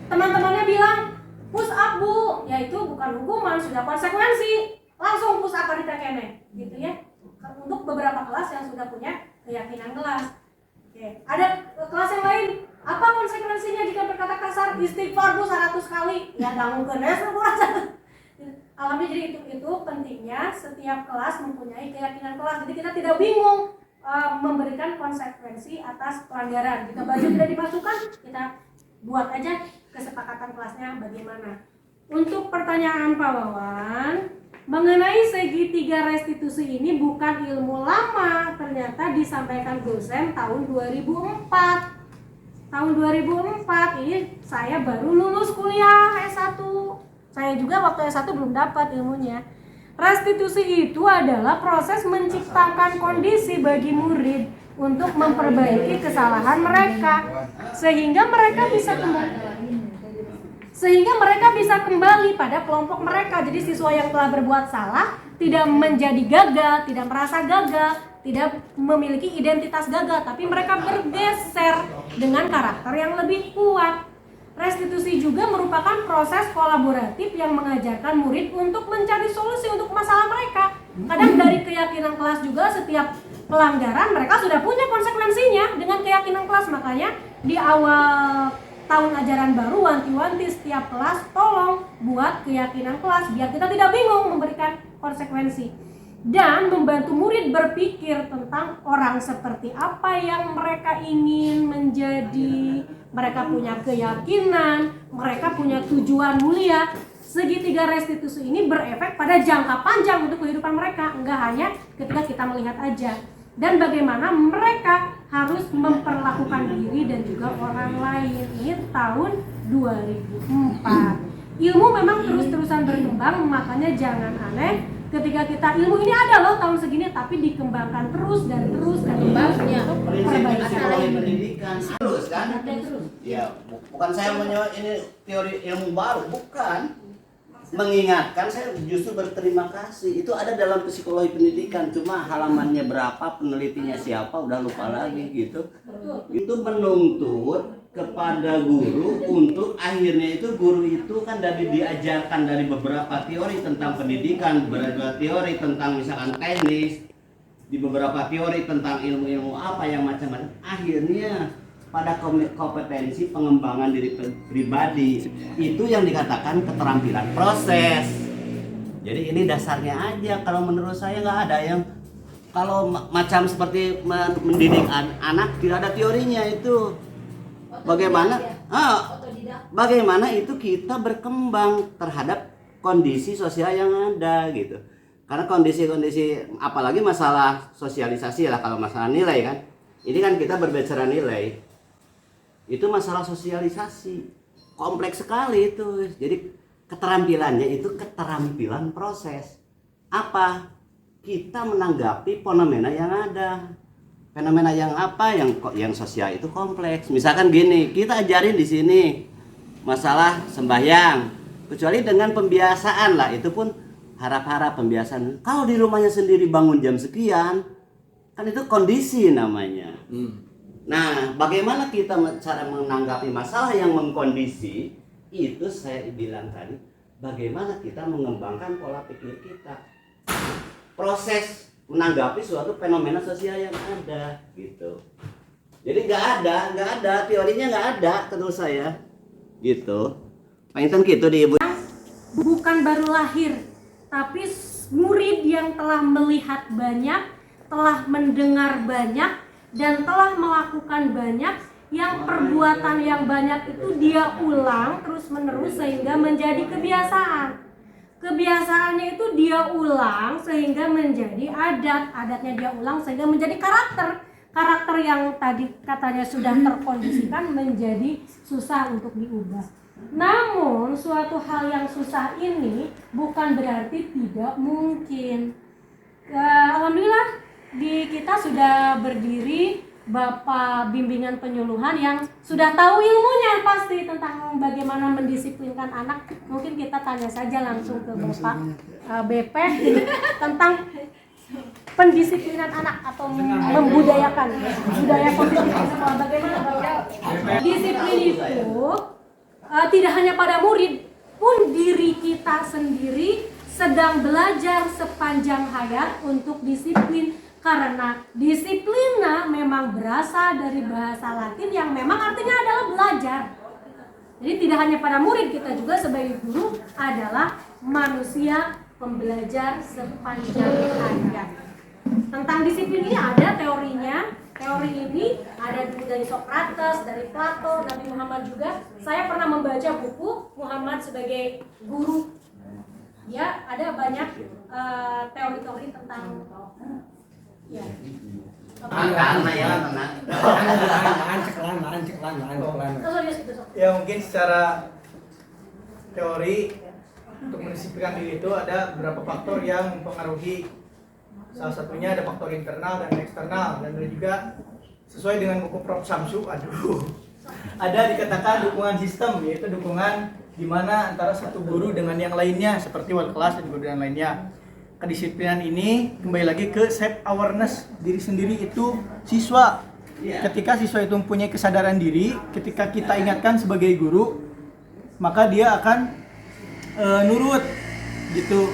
Teman-temannya bilang push up Bu, yaitu bukan hukuman, sudah konsekuensi. Langsung push up hari tekene, gitu ya. Untuk beberapa kelas yang sudah punya keyakinan kelas. Oke, ada kelas yang lain. Apa konsekuensinya jika berkata kasar? Istighfar Bu 100 kali. Ya dangu kenes Alhamdulillah, jadi itu pentingnya setiap kelas mempunyai keyakinan kelas. Jadi kita tidak bingung memberikan konsekuensi atas pelanggaran. Jika baju tidak dipasukan, kita buat aja kesepakatan kelasnya bagaimana. Untuk pertanyaan Pak Wawan, mengenai segitiga restitusi ini bukan ilmu lama, ternyata disampaikan dosen tahun 2004. Tahun 2004 ini saya baru lulus kuliah S1. Saya juga waktu S1 belum dapat ilmunya. Restitusi itu adalah proses menciptakan kondisi bagi murid untuk memperbaiki kesalahan mereka sehingga mereka bisa kembali pada kelompok mereka. Jadi siswa yang telah berbuat salah tidak menjadi gagal, tidak merasa gagal, tidak memiliki identitas gagal, tapi mereka bergeser dengan karakter yang lebih kuat. Restitusi juga merupakan proses kolaboratif yang mengajarkan murid untuk mencari solusi untuk masalah mereka. Kadang dari keyakinan kelas juga setiap pelanggaran mereka sudah punya konsekuensinya dengan keyakinan kelas. Makanya di awal tahun ajaran baru wanti-wanti setiap kelas tolong buat keyakinan kelas biar kita tidak bingung memberikan konsekuensi. Dan membantu murid berpikir tentang orang seperti apa yang mereka ingin menjadi. Mereka punya keyakinan, mereka punya tujuan mulia. Segitiga restitusi ini berefek pada jangka panjang untuk kehidupan mereka, enggak hanya ketika kita melihat aja. Dan bagaimana mereka harus memperlakukan diri dan juga orang lain. Ini tahun 2004. Ilmu memang terus-terusan berkembang, makanya jangan aneh ketika kita ilmu ini ada loh tahun segini, tapi dikembangkan terus dan terus dan terus untuk Psikologi perbaikan. pendidikan terus kan? Ya, bukan saya ini teori ilmu baru, bukan. Mengingatkan, saya justru berterima kasih. Itu ada dalam psikologi pendidikan, cuma halamannya berapa, penelitinya siapa, udah lupa lagi gitu. Itu menuntut kepada guru untuk akhirnya itu guru itu kan dari diajarkan dari beberapa teori tentang pendidikan, beberapa teori tentang misalkan teknis, di beberapa teori tentang ilmu-ilmu apa yang macam-macam. Akhirnya pada kompetensi pengembangan diri pribadi. Itu yang dikatakan keterampilan proses. Jadi ini dasarnya aja. Kalau menurut saya nggak ada yang kalau macam seperti mendidik anak tidak ada teorinya itu. Bagaimana itu kita berkembang terhadap kondisi sosial yang ada gitu. Karena kondisi-kondisi apalagi masalah sosialisasi lah, kalau masalah nilai kan. Ini kan kita berbicara nilai. Itu masalah sosialisasi. Kompleks sekali itu. Jadi keterampilannya itu keterampilan proses. Apa? Kita menanggapi fenomena yang ada. Fenomena yang apa? Yang sosial itu kompleks. Misalkan gini, kita ajarin di sini masalah sembahyang. Kecuali dengan pembiasaan lah, itu pun harap-harap pembiasaan. Kalau di rumahnya sendiri bangun jam sekian, kan itu kondisi namanya. Nah, bagaimana kita cara menanggapi masalah yang mengkondisi? Itu saya bilang tadi, bagaimana kita mengembangkan pola pikir kita. Proses menanggapi suatu fenomena sosial yang ada gitu. Jadi nggak ada teorinya, nggak ada menurut saya gitu. Pengen gitu di ibu. Bukan baru lahir, tapi murid yang telah melihat banyak, telah mendengar banyak, dan telah melakukan banyak, yang perbuatan yang banyak itu dia ulang terus menerus sehingga menjadi kebiasaan. Kebiasaannya itu dia ulang sehingga menjadi adat, adatnya dia ulang sehingga menjadi karakter yang tadi katanya sudah terkondisikan menjadi susah untuk diubah. Namun suatu hal yang susah ini bukan berarti tidak mungkin. Alhamdulillah di kita sudah berdiri Bapak bimbingan penyuluhan yang sudah tahu ilmunya pasti tentang bagaimana mendisiplinkan anak. Mungkin kita tanya saja langsung ke Bapak BP tentang pendisiplinan anak atau membudayakan budaya positif di sekolah. Bagaimana Bapak? Disiplin itu tidak hanya pada murid, pun diri kita sendiri sedang belajar sepanjang hayat untuk disiplin. Karena disiplina memang berasal dari bahasa Latin yang memang artinya adalah belajar. Jadi tidak hanya pada murid, kita juga sebagai guru adalah manusia pembelajar sepanjang hayat. Tentang disiplin ini ada teorinya. Teori ini ada dari Socrates, dari Plato, Nabi Muhammad juga. Saya pernah membaca buku Muhammad sebagai guru. Ya, ada banyak teori-teori tentang ya. Ya mungkin secara teori untuk mendisiplinkan diri itu ada beberapa faktor yang mempengaruhi. Salah satunya ada faktor internal dan eksternal, dan juga sesuai dengan buku Prof. Samsu, ada dikatakan dukungan sistem, yaitu dukungan di mana antara satu guru dengan yang lainnya seperti wali kelas dan guru dan lainnya. Kedisiplinan ini kembali lagi ke self awareness diri sendiri itu siswa. Ketika siswa itu mempunyai kesadaran diri, ketika kita ingatkan sebagai guru, maka dia akan nurut gitu.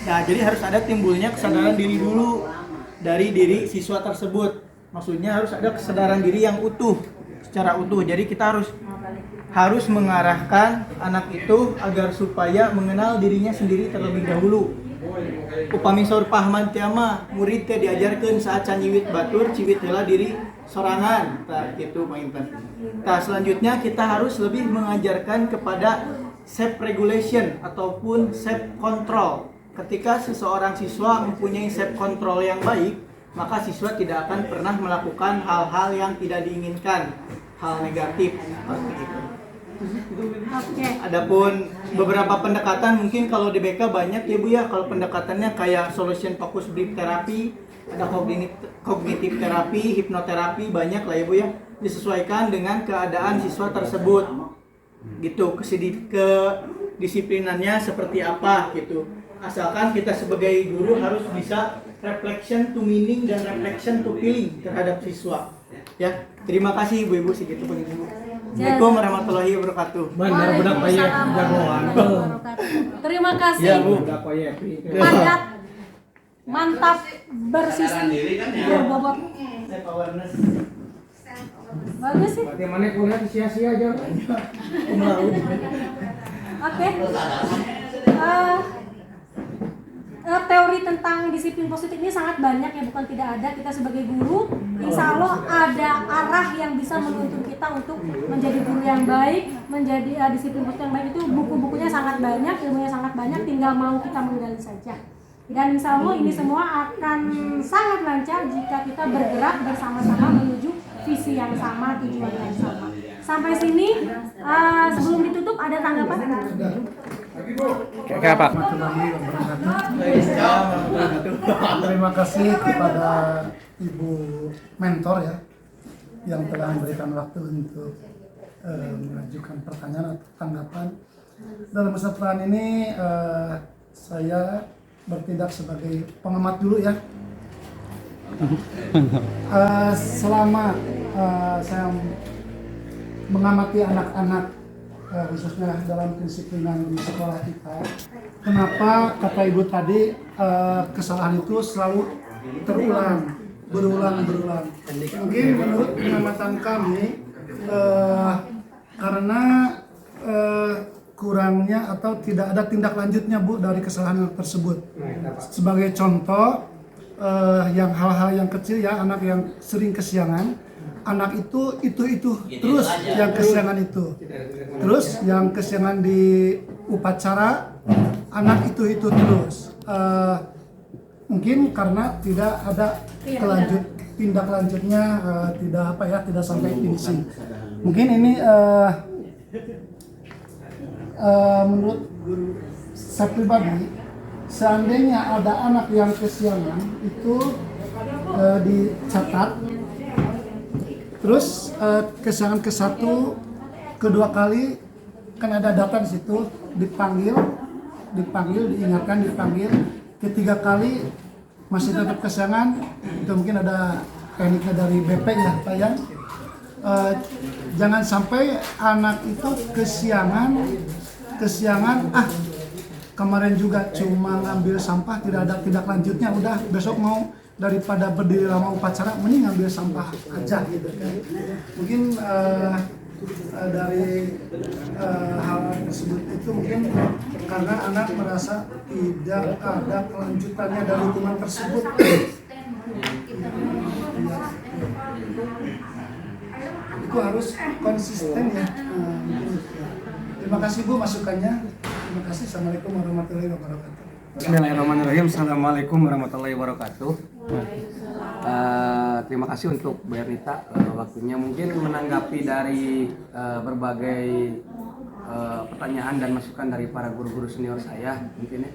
Nah, jadi harus ada timbulnya kesadaran diri dulu dari diri siswa tersebut. Maksudnya harus ada kesadaran diri yang utuh, secara utuh. Jadi kita harus mengarahkan anak itu agar supaya mengenal dirinya sendiri terlebih dahulu. Upami saur pahaman tiama murid teh diajarkeun saat canyiwit batur ciwit heula diri sorangan. Tah kitu painten. Tah selanjutnya kita harus lebih mengajarkan kepada self regulation ataupun self control. Ketika seseorang siswa mempunyai self control yang baik, maka siswa tidak akan pernah melakukan hal-hal yang tidak diinginkan, hal negatif seperti itu. Adapun beberapa pendekatan mungkin kalau di BK banyak ya Bu ya, kalau pendekatannya kayak solution focus brief therapy, ada kognitif terapi, hipnoterapi, banyak lah ya Bu ya, disesuaikan dengan keadaan siswa tersebut gitu, kedisiplinannya seperti apa gitu. Asalkan kita sebagai guru harus bisa reflection to meaning dan reflection to feeling terhadap siswa ya. Terima kasih Ibu-ibu, segitu pun Ibu. Assalamualaikum warahmatullahi wabarakatuh. Terima kasih. Ya, Bu. Padat, mantap, bersisi, berbobot. Self awareness. Bagus sih. Berarti mana kuliah sia-sia aja. Oke. Teori tentang disiplin positif ini sangat banyak ya, bukan tidak ada. Kita sebagai guru, insya Allah ada arah yang bisa menuntun kita untuk menjadi guru yang baik, menjadi disiplin positif yang baik. Itu buku-bukunya sangat banyak, ilmunya sangat banyak, tinggal mau kita menggali saja. Dan insya Allah ini semua akan sangat lancar jika kita bergerak bersama-sama menuju visi yang sama, tujuan yang sama. Sampai sini, sebelum ditutup ada tanggapan? Oke, Pak. Terima kasih kepada Ibu Mentor ya yang telah memberikan waktu untuk mengajukan pertanyaan atau tanggapan. Dalam kesempatan ini saya bertindak sebagai pengamat dulu ya. Selama saya mengamati anak-anak khususnya dalam kedisiplinan di sekolah kita, kenapa kata Ibu tadi kesalahan itu selalu berulang. Mungkin menurut pengamatan kami karena kurangnya atau tidak ada tindak lanjutnya Bu dari kesalahan tersebut. Sebagai contoh yang hal-hal yang kecil ya, anak yang sering kesiangan, anak itu terus yang kesiangan itu, terus yang kesiangan di upacara, anak itu terus. Mungkin karena tidak ada tindak lanjutnya, tidak sampai finishing. Mungkin ini menurut saya pribadi, seandainya ada anak yang kesiangan itu dicatat, terus kesiangan ke-1, kedua kali kan ada data di situ, dipanggil, diingatkan, ketiga kali masih tetap kesiangan, itu mungkin ada tekniknya dari BP ya Pak ya. Jangan sampai anak itu kesiangan kemarin juga cuma ngambil sampah, tidak ada tindak lanjutnya, udah besok mau daripada berdiri lama upacara mending ngambil sampah aja gitu kan. Mungkin dari hal tersebut itu mungkin karena anak merasa tidak ada kelanjutannya dari lingkungan tersebut. Itu harus konsisten ya. Terima kasih Bu masukannya. Terima kasih. Assalamualaikum warahmatullahi wabarakatuh. Bismillahirrahmanirrahim. Assalamualaikum warahmatullahi wabarakatuh. Terima kasih untuk Bu Ernita waktunya, mungkin menanggapi dari berbagai pertanyaan dan masukan dari para guru-guru senior saya mungkin ya.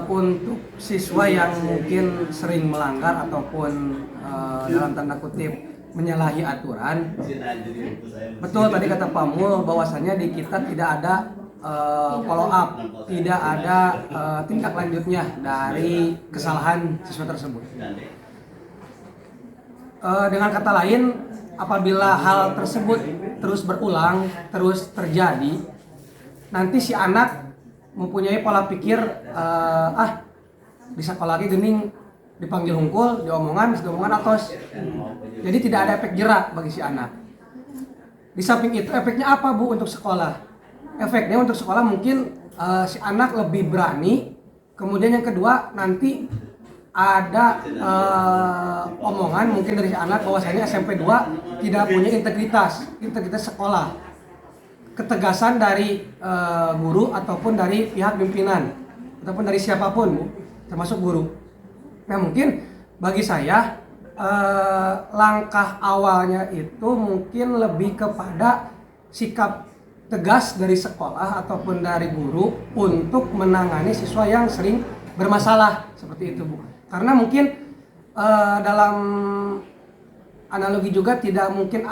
Untuk siswa yang mungkin sering melanggar ataupun dalam tanda kutip menyalahi aturan, betul tadi kata Pak Mul bahwasanya di kita tidak ada follow up, tidak ada tindak lanjutnya dari kesalahan siswa tersebut. Dengan kata lain, apabila hal tersebut terus berulang, terus terjadi, nanti si anak mempunyai pola pikir di sekolah lagi gening, dipanggil hungkul, diomongan atos. Jadi tidak ada efek jerak bagi si anak. Di samping itu efeknya apa Bu untuk sekolah? Efeknya untuk sekolah mungkin si anak lebih berani. Kemudian yang kedua nanti ada omongan mungkin dari si anak bahwasanya SMP 2 tidak punya integritas sekolah. Ketegasan dari guru ataupun dari pihak pimpinan ataupun dari siapapun Bu, termasuk guru. Nah mungkin bagi saya langkah awalnya itu mungkin lebih kepada sikap tegas dari sekolah ataupun dari guru untuk menangani siswa yang sering bermasalah seperti itu Bu. Karena mungkin dalam analogi juga tidak mungkin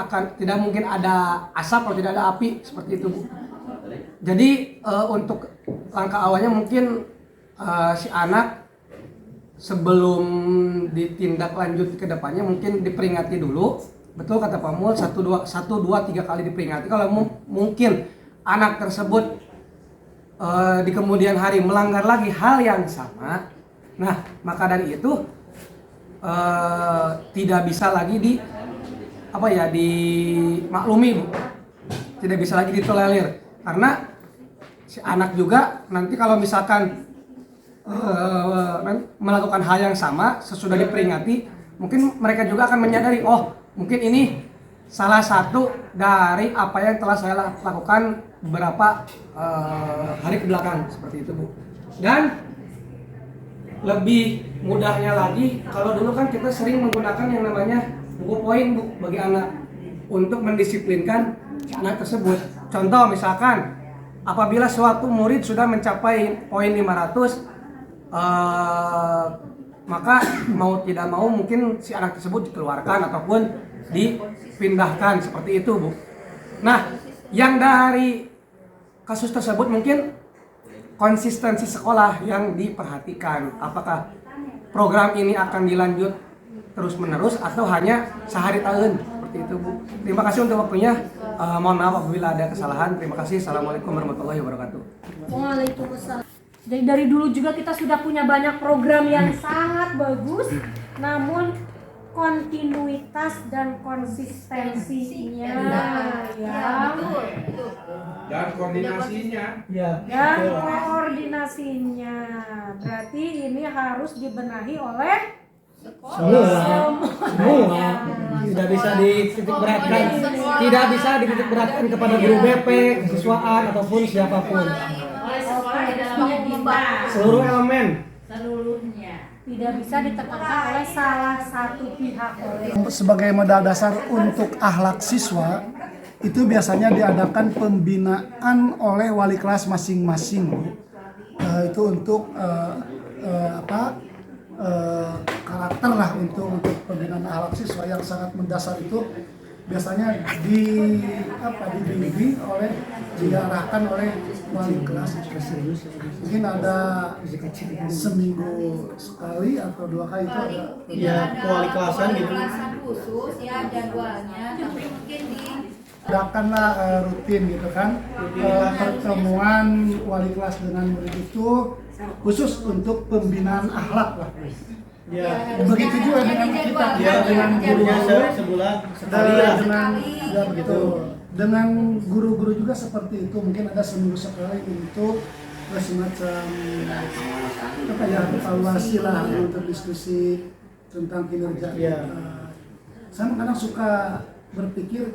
ada asap kalau tidak ada api seperti itu Bu. Jadi untuk langkah awalnya mungkin si anak sebelum ditindak lanjut ke depannya mungkin diperingati dulu. Betul kata Pak Mul, 1, 2, 3 kali diperingati. Kalau mungkin anak tersebut di kemudian hari melanggar lagi hal yang sama, nah maka dari itu tidak bisa lagi dimaklumi, Bu. Tidak bisa lagi ditolerir karena si anak juga nanti kalau misalkan melakukan hal yang sama sesudah diperingati, mungkin mereka juga akan menyadari, oh mungkin ini salah satu dari apa yang telah saya lakukan beberapa hari kebelakang, seperti itu, Bu. Dan lebih mudahnya lagi, kalau dulu kan kita sering menggunakan yang namanya buku poin, Bu, bagi anak untuk mendisiplinkan anak tersebut. Contoh misalkan apabila suatu murid sudah mencapai poin 500, maka mau tidak mau mungkin si anak tersebut dikeluarkan ataupun dipindahkan, seperti itu, Bu. Nah, yang dari kasus tersebut mungkin konsistensi sekolah yang diperhatikan. Apakah program ini akan dilanjut terus-menerus atau hanya sehari tahun, seperti itu, Bu. Terima kasih untuk waktunya. Mohon maaf apabila ada kesalahan. Terima kasih. Assalamualaikum warahmatullahi wabarakatuh. Waalaikumsalam. Jadi dari dulu juga kita sudah punya banyak program yang sangat bagus, namun kontinuitas dan konsistensinya Dan koordinasinya. dan koordinasinya berarti ini harus dibenahi oleh Semua tidak bisa dititik beratkan, tidak bisa dititik beratkan kepada guru BP, kesiswaan ataupun siapapun. Seluruh elemen tidak bisa ditekankan oleh salah satu pihak. Sebagai modal dasar untuk akhlak siswa, itu biasanya diadakan pembinaan oleh wali kelas masing-masing. Itu untuk karakter lah, untuk pembinaan akhlak siswa yang sangat mendasar itu biasanya dibimbing oleh, diarahkan oleh wali kelas. Mungkin ada seminggu sekali atau 2 kali itu ada wali kelasan gitu. Kelasan khusus ya jadwalnya, tapi mungkin adakanlah rutin gitu kan, pertemuan wali kelas dengan murid itu khusus untuk pembinaan akhlak lah. Ya, Begitu juga dengan kita, dengan gurunya sebulan sekali lah. begitu. Dengan guru-guru juga seperti itu, mungkin ada seminggu sekali untuk semacam evaluasi lah, untuk diskusi tentang kinerja. Saya kadang suka berpikir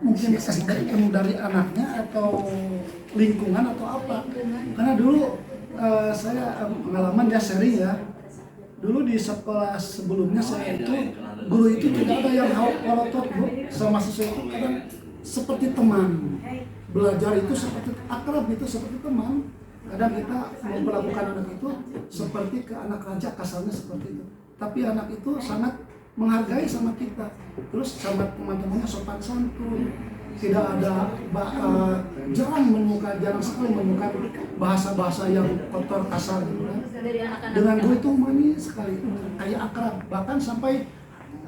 mungkin SDM dari anaknya atau lingkungan atau apa, karena dulu saya pengalaman sharing ya, dulu di sekolah sebelumnya saya itu guru itu tidak ada yang halotot, Bu, sama siswa itu kadang seperti teman, belajar itu seperti akrab, itu seperti teman. Kadang kita memperlakukan anak itu seperti ke anak raja, kasarnya seperti itu, tapi anak itu sangat menghargai sama kita, terus sama teman-temannya sopan santun, tidak ada jarang sekali menemukan bahasa-bahasa yang kotor, kasar gitu kan. Dengan gue itu manis sekali, kayak akrab, bahkan sampai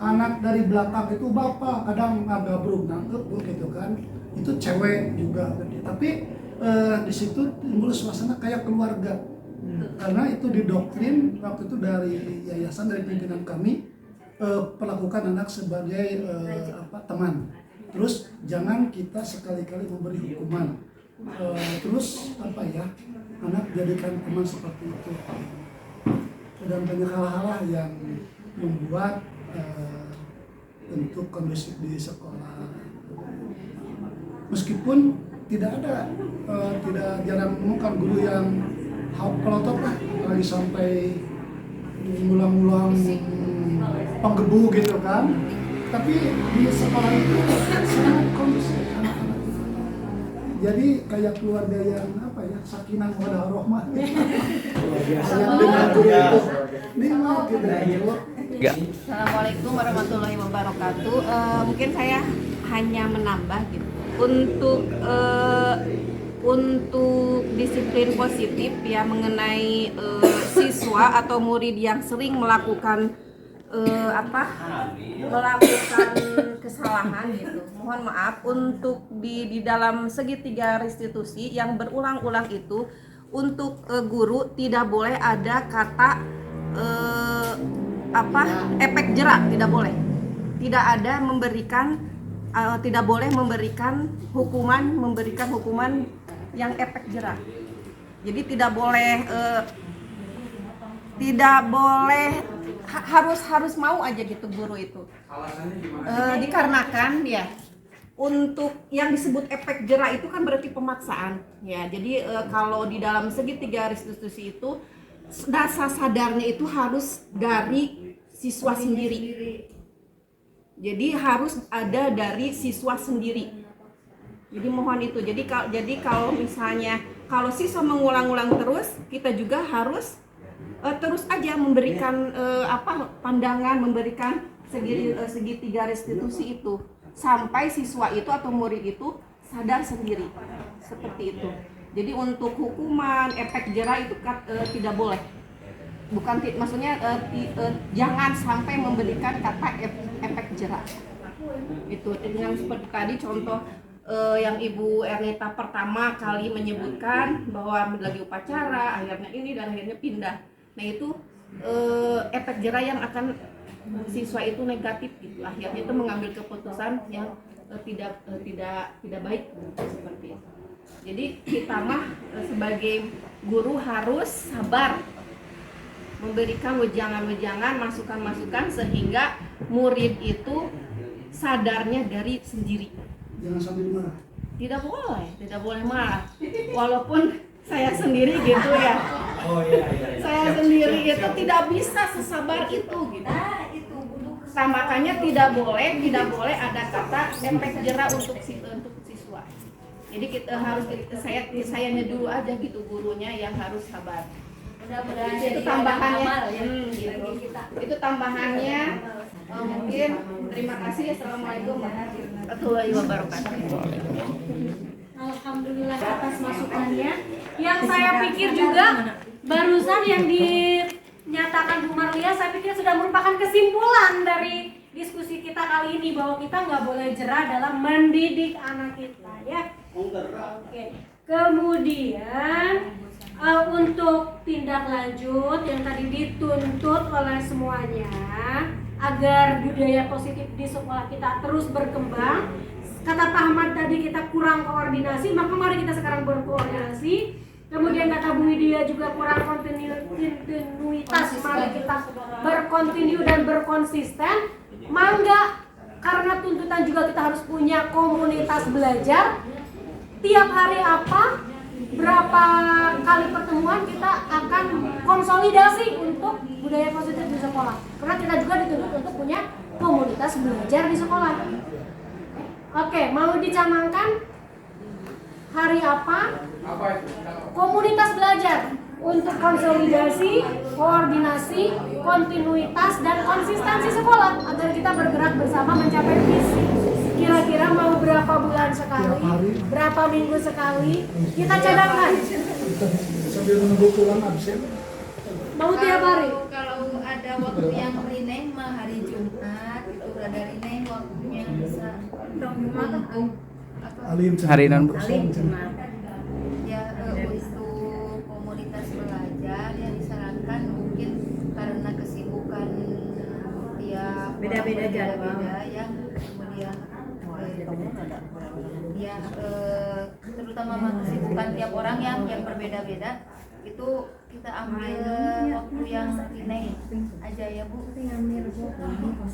anak dari belakang itu bapak kadang agak buruk nangkep gitu kan, itu cewek juga, tapi di situ timbul suasana kayak keluarga, karena itu didoktrin waktu itu dari yayasan, dari pimpinan kami, perlakukan anak sebagai teman. Terus jangan kita sekali-kali memberi hukuman. Terus anak jadikan teman seperti itu. Dan banyak hal-hal yang membuat bentuk kondusif di sekolah. Meskipun tidak jarang menemukan guru yang pelotot lah, lagi sampai ngulang-ngulang penggebu gitu kan, tapi di sekolah itu sangat kondusif anak-anak itu. Jadi kayak keluarga yang sakinah mawaddah rahmah. Dengan guru itu nikmat gitu. Assalamualaikum warahmatullahi wabarakatuh. Mungkin saya hanya menambah gitu. Untuk disiplin positif ya mengenai siswa atau murid yang sering melakukan kesalahan gitu. Mohon maaf, untuk di dalam segitiga restitusi yang berulang-ulang itu, untuk guru tidak boleh ada kata efek jerak, tidak boleh. tidak boleh memberikan hukuman yang efek jerah. Jadi tidak boleh harus mau aja gitu guru itu. Dikarenakan ya untuk yang disebut efek jerah itu kan berarti pemaksaan ya. Jadi kalau di dalam segitiga restitusi itu dasar sadarnya itu harus dari siswa sendiri. Jadi harus ada dari siswa sendiri. Jadi mohon itu. Jadi kalau misalnya kalau siswa mengulang-ulang terus, kita juga harus terus aja memberikan pandangan, memberikan segitiga restitusi itu sampai siswa itu atau murid itu sadar sendiri. Seperti itu. Jadi untuk hukuman efek jerah itu tidak boleh. Maksudnya jangan sampai memberikan kata efek jerah. Itu dengan seperti tadi contoh yang Ibu Ernita pertama kali menyebutkan bahwa lagi upacara akhirnya ini dan akhirnya pindah. Nah itu efek jerah yang akan siswa itu negatif gitu. Akhirnya itu mengambil keputusan yang tidak baik seperti itu. Jadi kita mah sebagai guru harus sabar memberikan wejangan-wejangan, masukan-masukan sehingga murid itu sadarnya dari sendiri. Jangan sampai marah. Tidak boleh marah. Walaupun saya sendiri gitu ya. Saya sendiri itu tidak bisa sesabar itu gitu. Nah, makanya tidak boleh ada kata efek jerah untuk siswa. Jadi kita harus sayanya dulu aja gitu gurunya yang harus sabar. Itu tambahannya itu tambahannya mungkin. Terima kasih. Assalamualaikum warahmatullahi wabarakatuh. Alhamdulillah atas masukannya. Yang saya pikir juga barusan yang dinyatakan Bu Marlia, saya pikir sudah merupakan kesimpulan dari diskusi kita kali ini bahwa kita nggak boleh jerah dalam mendidik anak kita ya. Oke. Kemudian untuk tindak lanjut yang tadi dituntut oleh semuanya agar budaya positif di sekolah kita terus berkembang. Kata Pak Ahmad tadi kita kurang koordinasi, maka mari kita sekarang berkoordinasi. Kemudian kata Bu Widya juga kurang kontinuitas, mari kita berkontinu dan berkonsisten. Mangga, karena tuntutan juga kita harus punya komunitas belajar. Tiap hari berapa kali pertemuan kita akan konsolidasi untuk budaya positif di sekolah. Karena kita juga dituntut untuk punya komunitas belajar di sekolah. Oke, mau dicanangkan hari apa? Komunitas belajar untuk konsolidasi, koordinasi, kontinuitas, dan konsistensi sekolah agar kita bergerak bersama mencapai visi. Kira-kira mau berapa bulan sekali, berapa minggu sekali, kita cadangkan. Sambil menunggu pulang absen. Mau tiap hari? Kalau ada waktu yang rineng mah hari Jumat, itu ada rineng waktunya bisa Jumat Hari non Jumat. Ya untuk komunitas belajar yang disarankan mungkin karena kesibukan beda-beda jadwal ya, kemudian ya terutama kesibukan tiap orang yang berbeda-beda, itu kita ambil waktu yang rineng aja ya Bu.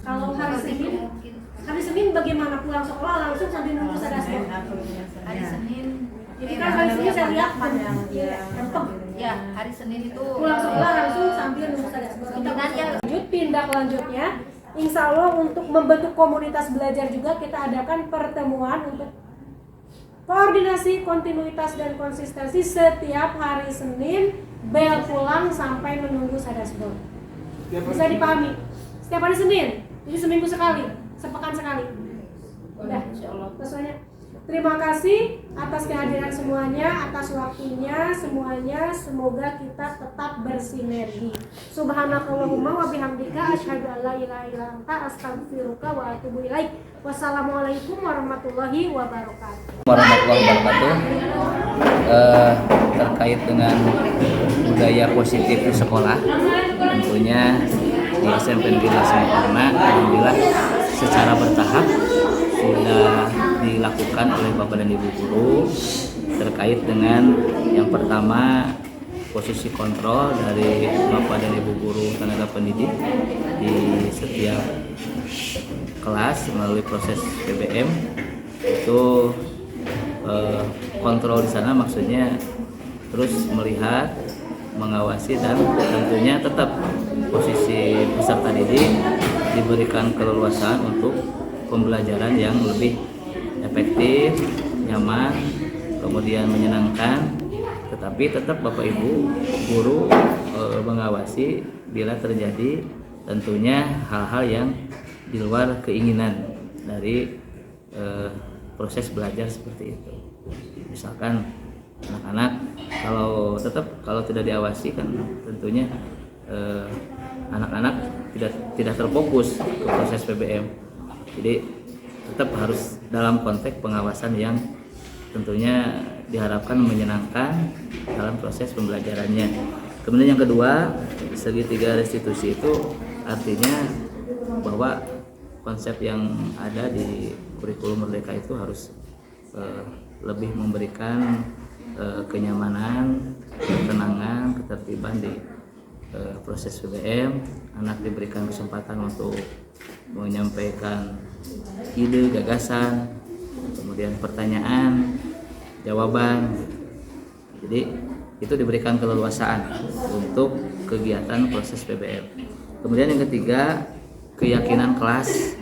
Kalau hari Senin bagaimana pulang sekolah langsung sambil nunggu sadasbor? Hari Senin Jadi kan hari Senin saya lihat ya hari Senin itu pulang sekolah langsung sambil nunggu sadasbor. Lanjut tindak lanjutnya, insya Allah untuk membentuk komunitas belajar juga kita adakan pertemuan untuk koordinasi, kontinuitas, dan konsistensi setiap hari Senin bel pulang sampai menunggu sadasbor. Bisa dipahami? Setiap hari Senin, jadi seminggu sekali, sepekan sekali. Udah, insyaallah. Sesuainya. Terima kasih atas kehadiran semuanya, atas waktunya semuanya. Semoga kita tetap bersinergi. Subhanakallahumma wa bihamdika asyhadu an la ilaha illa anta astaghfiruka wa atubu ilaik. Wassalamualaikum warahmatullahi wabarakatuh. Terkait dengan budaya positif di sekolah, tentunya di SMP Negeri Sempurna alhamdulillah secara bertahap sudah dilakukan oleh Bapak dan Ibu guru terkait dengan yang pertama posisi kontrol dari Bapak dan Ibu guru tenaga pendidik di setiap kelas melalui proses PBM itu kontrol di sana maksudnya terus melihat, mengawasi dan tentunya tetap posisi peserta didik diberikan keleluasaan untuk pembelajaran yang lebih efektif, nyaman, kemudian menyenangkan, tetapi tetap Bapak Ibu guru mengawasi bila terjadi tentunya hal-hal yang di luar keinginan dari proses belajar seperti itu. Misalkan anak-anak kalau tidak diawasi kan tentunya anak-anak tidak terfokus ke proses PBM. Jadi tetap harus dalam konteks pengawasan yang tentunya diharapkan menyenangkan dalam proses pembelajarannya. Kemudian yang kedua, segitiga restitusi itu artinya bahwa konsep yang ada di kurikulum Merdeka itu harus lebih memberikan kenyamanan, ketenangan, ketertiban di proses PBM. Anak diberikan kesempatan untuk menyampaikan ide, gagasan, kemudian pertanyaan, jawaban. Jadi itu diberikan keleluasaan untuk kegiatan proses PBM. Kemudian yang ketiga, keyakinan kelas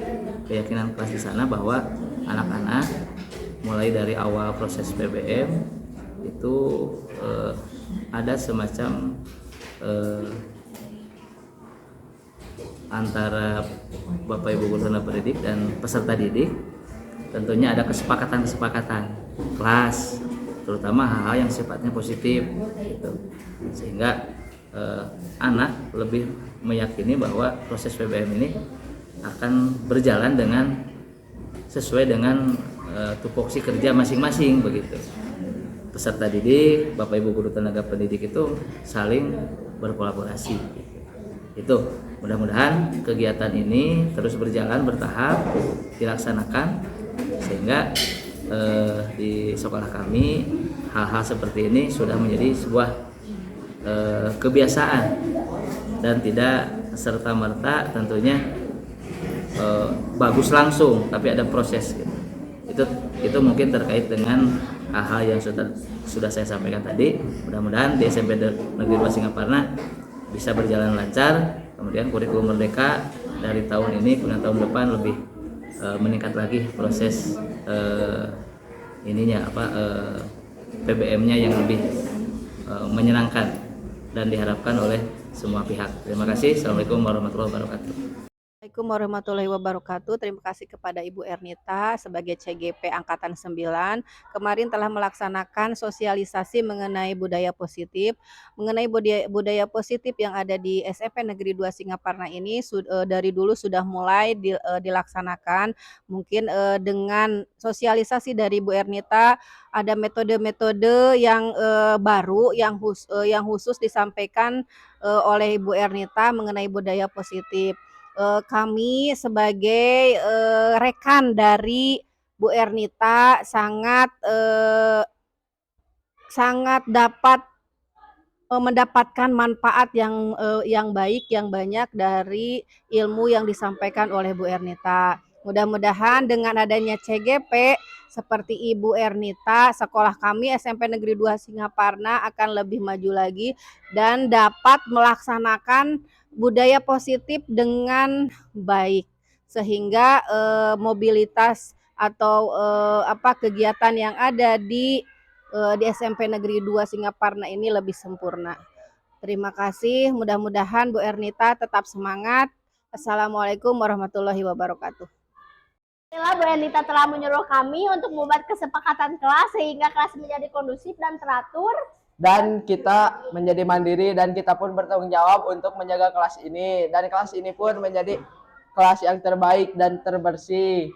di sana bahwa anak-anak mulai dari awal proses PBM itu ada semacam antara Bapak Ibu guru tenaga pendidik dan peserta didik, tentunya ada kesepakatan kelas, terutama hal-hal yang sifatnya positif gitu. Sehingga anak lebih meyakini bahwa proses PBM ini akan berjalan sesuai dengan tupoksi kerja masing-masing begitu. Peserta didik, Bapak Ibu guru tenaga pendidik itu saling berkolaborasi gitu. Itu mudah-mudahan kegiatan ini terus berjalan bertahap dilaksanakan sehingga di sekolah kami hal-hal seperti ini sudah menjadi sebuah kebiasaan dan tidak serta-merta tentunya bagus langsung, tapi ada proses gitu. Itu mungkin terkait dengan hal-hal yang sudah saya sampaikan tadi. Mudah-mudahan di SMP Negeri 2 Singaparna bisa berjalan lancar. Kemudian kurikulum Merdeka dari tahun ini kemudian tahun depan lebih meningkat lagi proses PBM-nya yang lebih menyenangkan dan diharapkan oleh semua pihak. Terima kasih. Assalamualaikum warahmatullahi wabarakatuh. Assalamualaikum warahmatullahi wabarakatuh. Terima kasih kepada Ibu Ernita sebagai CGP Angkatan 9. Kemarin telah melaksanakan sosialisasi mengenai budaya positif. Mengenai budaya positif yang ada di SMP Negeri 2 Singaparna ini dari dulu sudah mulai dilaksanakan. Mungkin dengan sosialisasi dari Ibu Ernita ada metode-metode yang baru yang khusus disampaikan oleh Ibu Ernita mengenai budaya positif. Kami sebagai rekan dari Bu Ernita sangat dapat mendapatkan manfaat yang baik, yang banyak dari ilmu yang disampaikan oleh Bu Ernita. Mudah-mudahan dengan adanya CGP seperti Ibu Ernita, sekolah kami SMP Negeri 2 Singaparna akan lebih maju lagi dan dapat melaksanakan budaya positif dengan baik sehingga mobilitas atau kegiatan yang ada di SMP Negeri 2 Singaparna ini lebih sempurna. Terima kasih, mudah-mudahan Bu Ernita tetap semangat. Assalamualaikum warahmatullahi wabarakatuh. Bu Ernita telah menyuruh kami untuk membuat kesepakatan kelas sehingga kelas menjadi kondusif dan teratur. Dan kita menjadi mandiri dan kita pun bertanggung jawab untuk menjaga kelas ini. Dan kelas ini pun menjadi kelas yang terbaik dan terbersih.